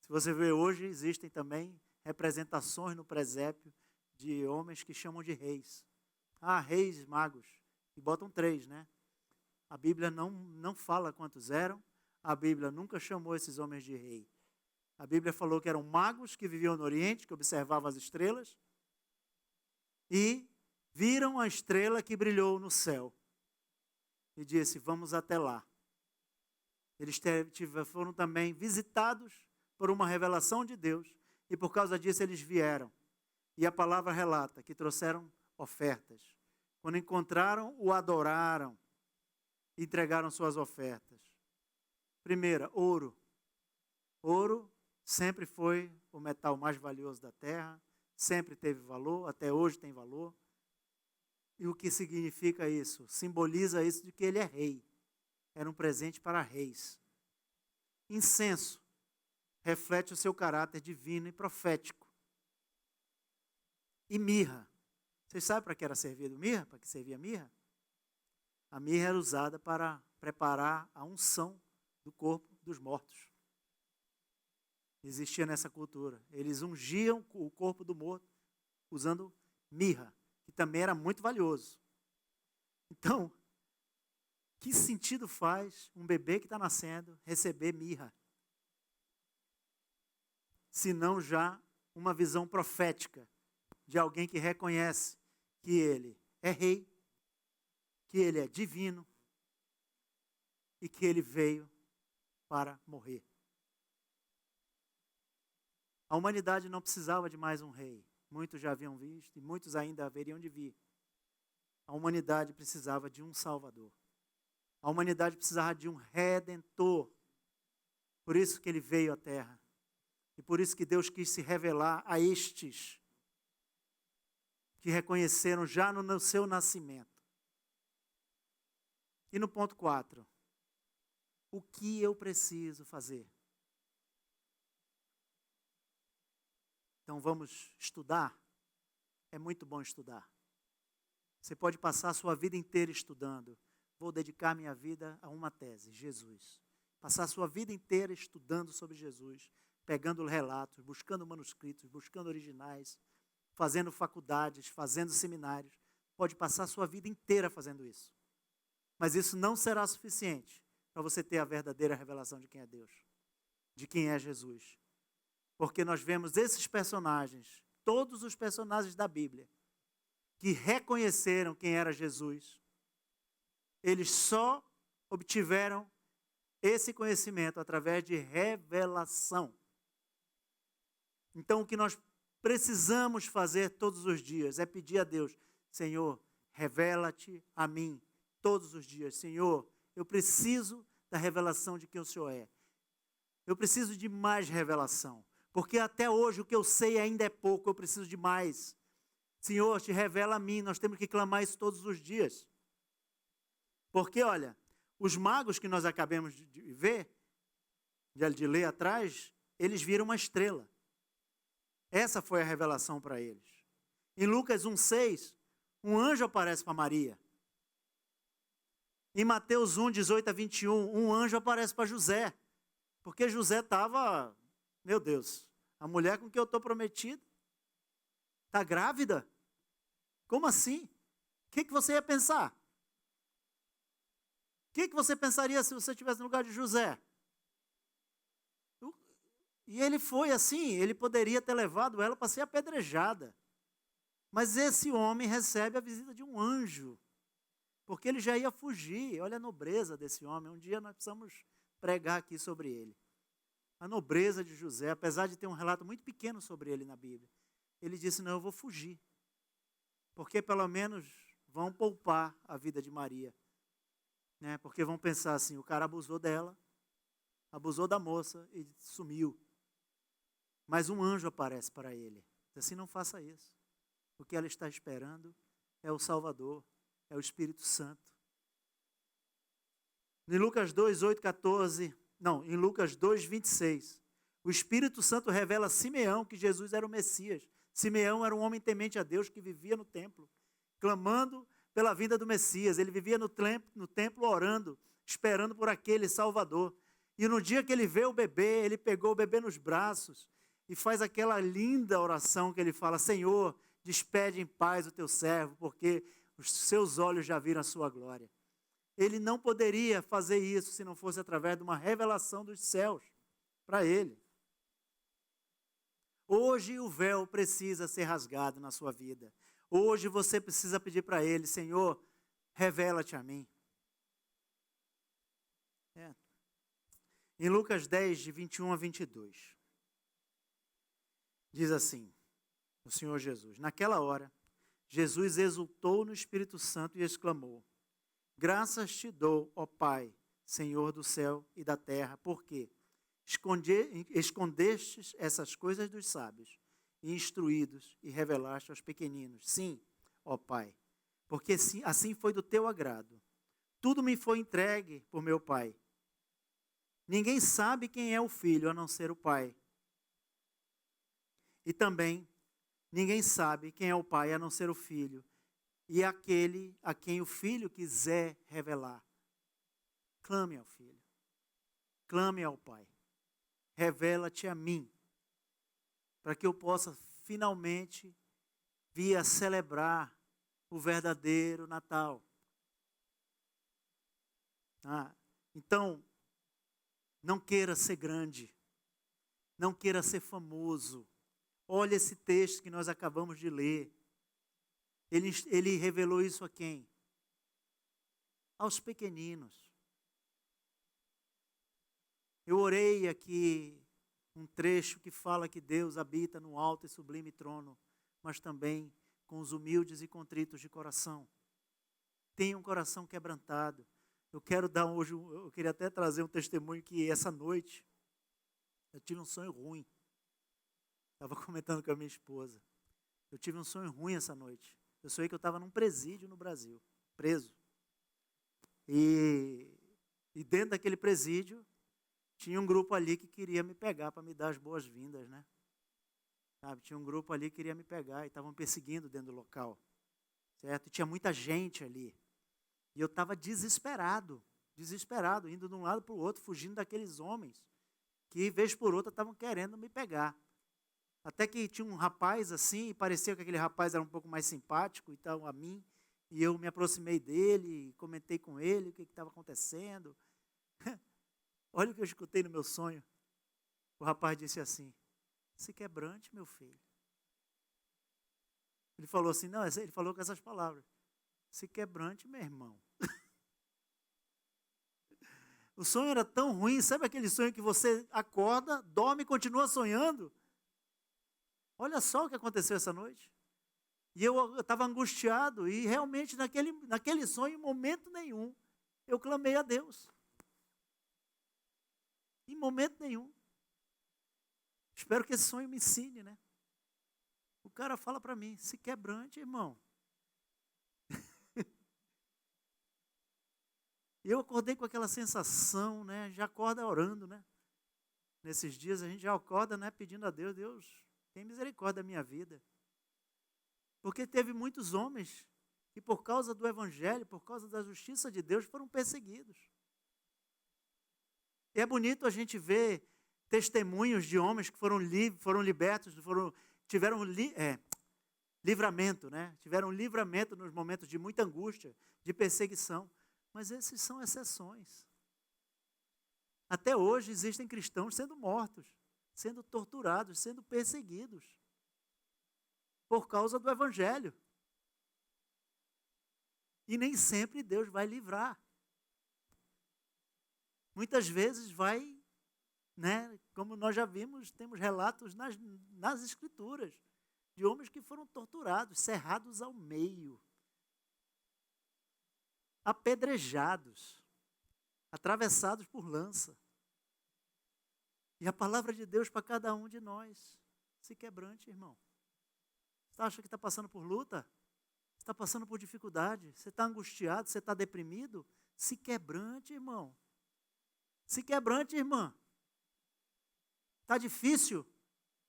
se você vê hoje, existem também representações no presépio de homens que chamam de reis. Reis magos, e botam 3, né? A Bíblia não fala quantos eram, a Bíblia nunca chamou esses homens de rei. A Bíblia falou que eram magos que viviam no Oriente, que observavam as estrelas, e viram a estrela que brilhou no céu. E disse, vamos até lá. Eles foram também visitados por uma revelação de Deus, e por causa disso eles vieram. E a palavra relata que trouxeram ofertas. Quando encontraram, o adoraram. e entregaram suas ofertas. Primeira, ouro. Ouro sempre foi o metal mais valioso da terra, sempre teve valor, até hoje tem valor. E o que significa isso? Simboliza isso de que ele é rei. Era um presente para reis. Incenso reflete o seu caráter divino e profético. E mirra. Vocês sabem para que era servido mirra? Para que servia mirra? A mirra era usada para preparar a unção do corpo dos mortos. Existia nessa cultura. Eles ungiam o corpo do morto usando mirra, que também era muito valioso. Então, que sentido faz um bebê que está nascendo receber mirra? Se não já uma visão profética de alguém que reconhece que ele é rei, que ele é divino e que ele veio para morrer. A humanidade não precisava de mais um rei. Muitos já haviam visto e muitos ainda haveriam de vir. A humanidade precisava de um Salvador. A humanidade precisava de um Redentor. Por isso que ele veio à Terra. E por isso que Deus quis se revelar a estes que reconheceram já no seu nascimento. E no ponto 4, o que eu preciso fazer? Então vamos estudar? É muito bom estudar. Você pode passar a sua vida inteira estudando. Vou dedicar minha vida a uma tese, Jesus. Passar a sua vida inteira estudando sobre Jesus, pegando relatos, buscando manuscritos, buscando originais, fazendo faculdades, fazendo seminários. Pode passar a sua vida inteira fazendo isso. Mas isso não será suficiente para você ter a verdadeira revelação de quem é Deus, de quem é Jesus. Porque nós vemos esses personagens, todos os personagens da Bíblia, que reconheceram quem era Jesus, eles só obtiveram esse conhecimento através de revelação. Então, o que nós precisamos fazer todos os dias é pedir a Deus: Senhor, revela-te a mim todos os dias. Senhor, eu preciso da revelação de quem o Senhor é. Eu preciso de mais revelação. Porque até hoje o que eu sei ainda é pouco, eu preciso de mais. Senhor, te revela a mim, nós temos que clamar isso todos os dias. Porque, olha, os magos que nós acabamos de ver, de ler atrás, eles viram uma estrela. Essa foi a revelação para eles. Em Lucas 1,6, um anjo aparece para Maria. Em Mateus 1, 18 a 21, um anjo aparece para José. Porque José estava, meu Deus, a mulher com quem eu estou prometido está grávida? Como assim? O que você ia pensar? O que você pensaria se você estivesse no lugar de José? E ele foi assim, ele poderia ter levado ela para ser apedrejada. Mas esse homem recebe a visita de um anjo, porque ele já ia fugir. Olha a nobreza desse homem. Um dia nós precisamos pregar aqui sobre ele. A nobreza de José, apesar de ter um relato muito pequeno sobre ele na Bíblia. Ele disse: não, eu vou fugir, porque pelo menos vão poupar a vida de Maria. Né? Porque vão pensar assim, o cara abusou dela, abusou da moça e sumiu. Mas um anjo aparece para ele. Diz assim: não faça isso. O que ela está esperando é o Salvador, é o Espírito Santo. Em Lucas 2, 8, 14, não, em Lucas 2, 26, o Espírito Santo revela a Simeão que Jesus era o Messias. Simeão era um homem temente a Deus que vivia no templo, clamando pela vinda do Messias. Ele vivia no templo orando, esperando por aquele Salvador. E no dia que ele vê o bebê, ele pegou o bebê nos braços e faz aquela linda oração que ele fala: Senhor, despede em paz o teu servo, porque os seus olhos já viram a sua glória. Ele não poderia fazer isso se não fosse através de uma revelação dos céus para ele. Hoje o véu precisa ser rasgado na sua vida. Hoje você precisa pedir para ele: Senhor, revela-te a mim. Em Lucas 10, de 21 a 22, diz assim, o Senhor Jesus: naquela hora, Jesus exultou no Espírito Santo e exclamou: Graças te dou, ó Pai, Senhor do céu e da terra, porque escondestes essas coisas dos sábios e instruídos e revelaste aos pequeninos. Sim, ó Pai, porque assim foi do teu agrado. Tudo me foi entregue por meu Pai. Ninguém sabe quem é o Filho, a não ser o Pai. E também, ninguém sabe quem é o Pai, a não ser o Filho. E aquele a quem o Filho quiser revelar. Clame ao Filho. Clame ao Pai. Revela-te a mim. Para que eu possa finalmente vir a celebrar o verdadeiro Natal. Então, não queira ser grande. Não queira ser famoso. Olha esse texto que nós acabamos de ler. Ele revelou isso a quem? Aos pequeninos. Eu orei aqui um trecho que fala que Deus habita no alto e sublime trono, mas também com os humildes e contritos de coração. Tenha um coração quebrantado. Eu queria até trazer um testemunho que essa noite eu tive um sonho ruim. Estava comentando com a minha esposa. Eu tive um sonho ruim essa noite. Eu sonhei que eu estava num presídio no Brasil, preso. E dentro daquele presídio, tinha um grupo ali que queria me pegar para me dar as boas-vindas, né? Sabe? Tinha um grupo ali que queria me pegar e estavam perseguindo dentro do local. Certo? E tinha muita gente ali. E eu estava desesperado, indo de um lado para o outro, fugindo daqueles homens que, vez por outra, estavam querendo me pegar. Até que tinha um rapaz assim, e parecia que aquele rapaz era um pouco mais simpático e tal a mim, e eu me aproximei dele, comentei com ele o que estava acontecendo. Olha o que eu escutei no meu sonho. O rapaz disse assim: se quebrante, meu filho. Ele falou assim, não, ele falou com essas palavras: se quebrante, meu irmão. O sonho era tão ruim, sabe aquele sonho que você acorda, dorme e continua sonhando? Olha só o que aconteceu essa noite. E eu estava angustiado e realmente naquele sonho, em momento nenhum, eu clamei a Deus. Em momento nenhum. Espero que esse sonho me ensine, né? O cara fala para mim: se quebrante, irmão. E eu acordei com aquela sensação, né? Já acorda orando, né? Nesses dias a gente já acorda, né? Pedindo a Deus: Deus, tem misericórdia da minha vida. Porque teve muitos homens que, por causa do Evangelho, por causa da justiça de Deus, foram perseguidos. E é bonito a gente ver testemunhos de homens que foram libertos, tiveram livramento, né? Tiveram livramento nos momentos de muita angústia, de perseguição. Mas esses são exceções. Até hoje existem cristãos sendo mortos, sendo torturados, sendo perseguidos por causa do Evangelho. E nem sempre Deus vai livrar. Muitas vezes vai, né, como nós já vimos, temos relatos nas Escrituras, de homens que foram torturados, cerrados ao meio, apedrejados, atravessados por lança. E a palavra de Deus para cada um de nós: se quebrante, irmão. Você acha que está passando por luta? Você está passando por dificuldade? Você está angustiado? Você está deprimido? Se quebrante, irmão. Se quebrante, irmã. Está difícil?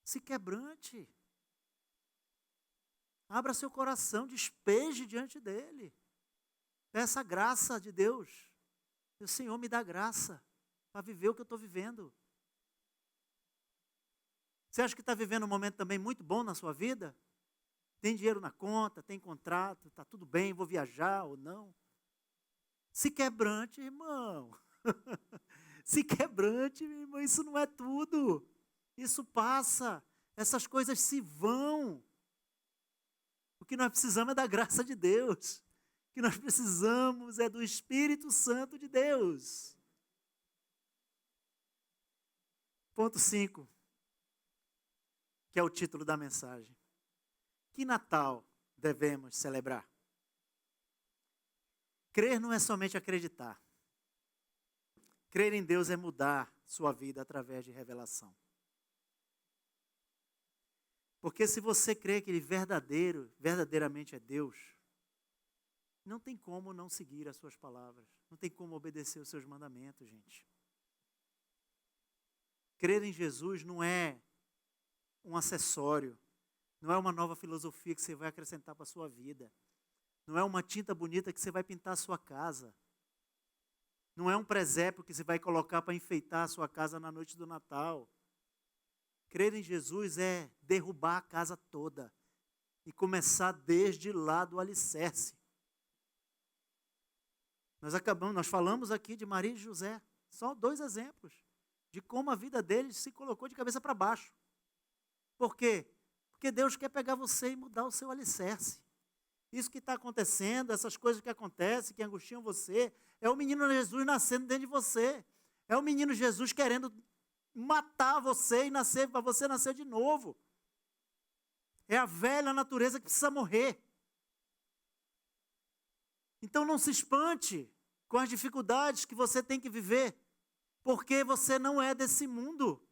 Se quebrante. Abra seu coração, despeje diante dele. Peça a graça de Deus. O Senhor me dá graça para viver o que eu estou vivendo. Você acha que está vivendo um momento também muito bom na sua vida? Tem dinheiro na conta, tem contrato, está tudo bem, vou viajar ou não? Se quebrante, irmão. Se quebrante, irmão, isso não é tudo. Isso passa. Essas coisas se vão. O que nós precisamos é da graça de Deus. O que nós precisamos é do Espírito Santo de Deus. Ponto 5, que é o título da mensagem. Que Natal devemos celebrar? Crer não é somente acreditar. Crer em Deus é mudar sua vida através de revelação. Porque se você crê que Ele verdadeiramente é Deus, não tem como não seguir as suas palavras. Não tem como obedecer os seus mandamentos, gente. Crer em Jesus não é um acessório. Não é uma nova filosofia que você vai acrescentar para a sua vida. Não é uma tinta bonita que você vai pintar a sua casa. Não é um presépio que você vai colocar para enfeitar a sua casa na noite do Natal. Crer em Jesus é derrubar a casa toda e começar desde lá do alicerce. Nós falamos aqui de Maria e José, só 2 exemplos de como a vida deles se colocou de cabeça para baixo. Por quê? Porque Deus quer pegar você e mudar o seu alicerce. Isso que está acontecendo, essas coisas que acontecem, que angustiam você, é o menino Jesus nascendo dentro de você. É o menino Jesus querendo matar você e nascer para você nascer de novo. É a velha natureza que precisa morrer. Então não se espante com as dificuldades que você tem que viver, porque você não é desse mundo.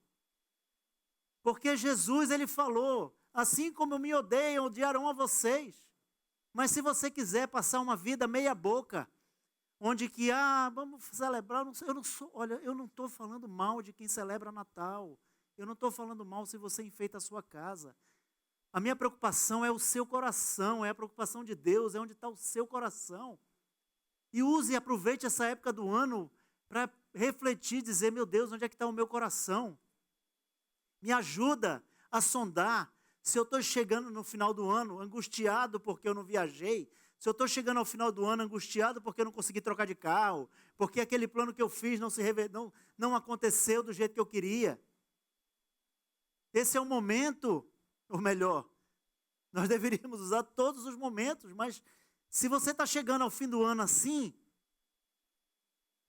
Porque Jesus, Ele falou, assim como me odeiam, odiarão a vocês. Mas se você quiser passar uma vida meia boca, onde que, vamos celebrar, eu não estou falando mal de quem celebra Natal. Eu não estou falando mal se você enfeita a sua casa. A minha preocupação é o seu coração, é a preocupação de Deus, é onde está o seu coração. E use e aproveite essa época do ano para refletir, dizer, meu Deus, onde é que está o meu coração? Me ajuda a sondar se eu estou chegando no final do ano angustiado porque eu não viajei, se eu estou chegando ao final do ano angustiado porque eu não consegui trocar de carro, porque aquele plano que eu fiz não aconteceu do jeito que eu queria. Esse é o momento, ou melhor, nós deveríamos usar todos os momentos, mas se você está chegando ao fim do ano assim,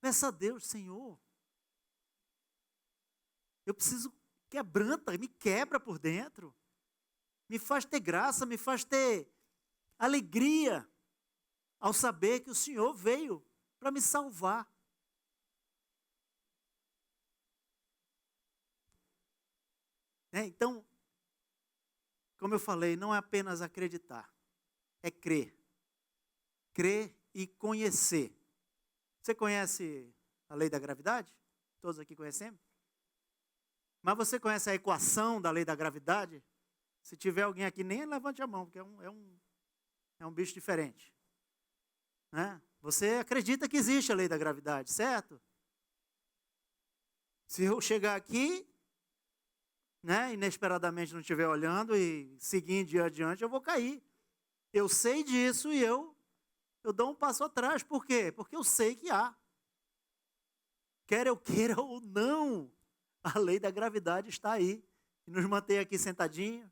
peça a Deus, Senhor, eu preciso, me quebra por dentro, me faz ter graça, me faz ter alegria ao saber que o Senhor veio para me salvar. Então, como eu falei, não é apenas acreditar, é crer. Crer e conhecer. Você conhece a lei da gravidade? Todos aqui conhecemos? Mas você conhece a equação da lei da gravidade? Se tiver alguém aqui, nem levante a mão, porque é um bicho diferente. Né? Você acredita que existe a lei da gravidade, certo? Se eu chegar aqui, né, inesperadamente não estiver olhando e seguir adiante, eu vou cair. Eu sei disso e eu dou um passo atrás. Por quê? Porque eu sei que há. Quer eu queira ou não, a lei da gravidade está aí. E nos mantém aqui sentadinhos,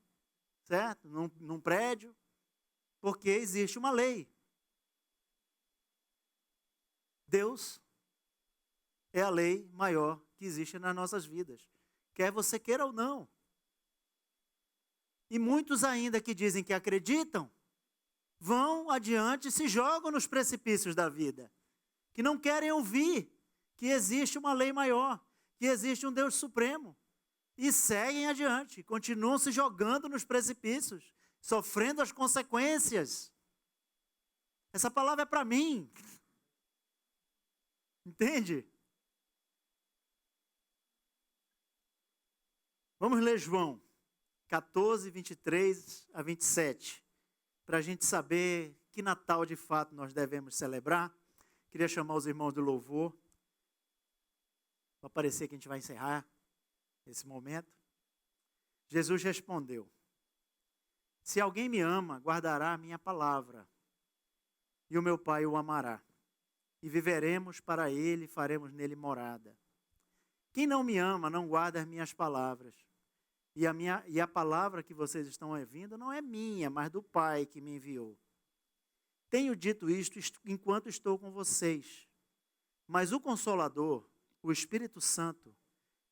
certo? Num prédio, porque existe uma lei. Deus é a lei maior que existe nas nossas vidas. Quer você queira ou não. E muitos ainda que dizem que acreditam, vão adiante e se jogam nos precipícios da vida. Que não querem ouvir que existe uma lei maior, que existe um Deus supremo. E seguem adiante, continuam se jogando nos precipícios, sofrendo as consequências. Essa palavra é para mim. Entende? Vamos ler João 14, 23 a 27, para a gente saber que Natal de fato nós devemos celebrar. Queria chamar os irmãos do louvor, para parecer que a gente vai encerrar esse momento. Jesus respondeu: se alguém me ama, guardará a minha palavra, e o meu Pai o amará, e viveremos para ele e faremos nele morada. Quem não me ama, não guarda as minhas palavras. E a palavra que vocês estão ouvindo não é minha, mas do Pai que me enviou. Tenho dito isto enquanto estou com vocês. Mas o Consolador, o Espírito Santo,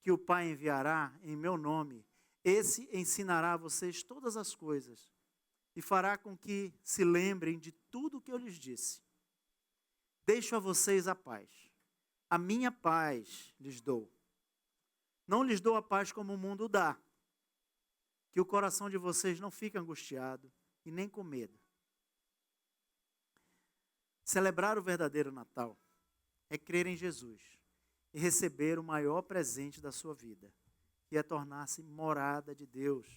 que o Pai enviará em meu nome, esse ensinará a vocês todas as coisas e fará com que se lembrem de tudo o que eu lhes disse. Deixo a vocês a paz. A minha paz lhes dou. Não lhes dou a paz como o mundo dá. Que o coração de vocês não fique angustiado e nem com medo. Celebrar o verdadeiro Natal é crer em Jesus e receber o maior presente da sua vida, que é tornar-se morada de Deus.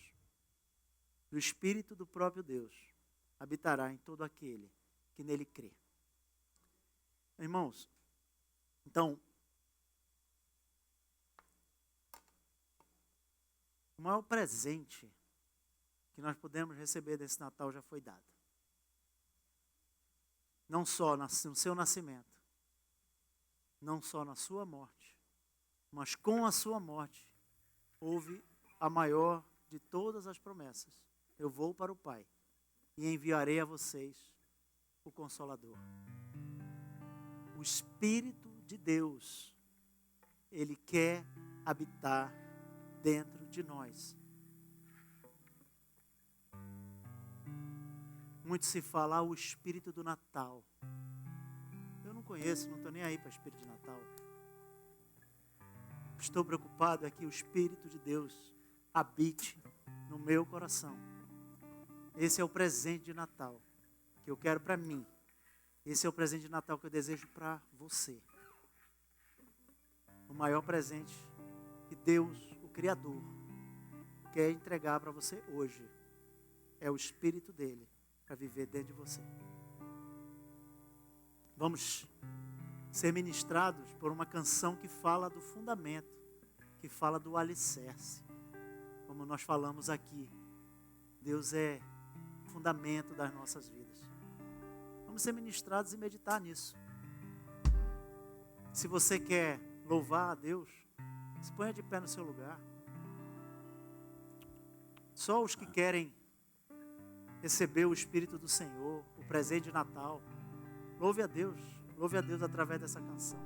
O Espírito do próprio Deus habitará em todo aquele que nele crê. Irmãos, então, o maior presente que nós podemos receber desse Natal já foi dado. Não só no seu nascimento, não só na sua morte, mas com a sua morte, houve a maior de todas as promessas. Eu vou para o Pai e enviarei a vocês o Consolador. O Espírito de Deus, Ele quer habitar dentro de nós. Muito se fala o Espírito do Natal. Eu não conheço, não estou nem aí para o Espírito de Natal. Estou preocupado é que o Espírito de Deus habite no meu coração. Esse é o presente de Natal que eu quero para mim. Esse é o presente de Natal que eu desejo para você. O maior presente que Deus, o Criador, quer entregar para você hoje é o Espírito dele para viver dentro de você. Vamos ser ministrados por uma canção que fala do fundamento, que fala do alicerce. Como nós falamos aqui, Deus é o fundamento das nossas vidas. Vamos ser ministrados e meditar nisso. Se você quer louvar a Deus, se ponha de pé no seu lugar. Só os que querem receber o Espírito do Senhor, o presente de Natal, louve a Deus através dessa canção.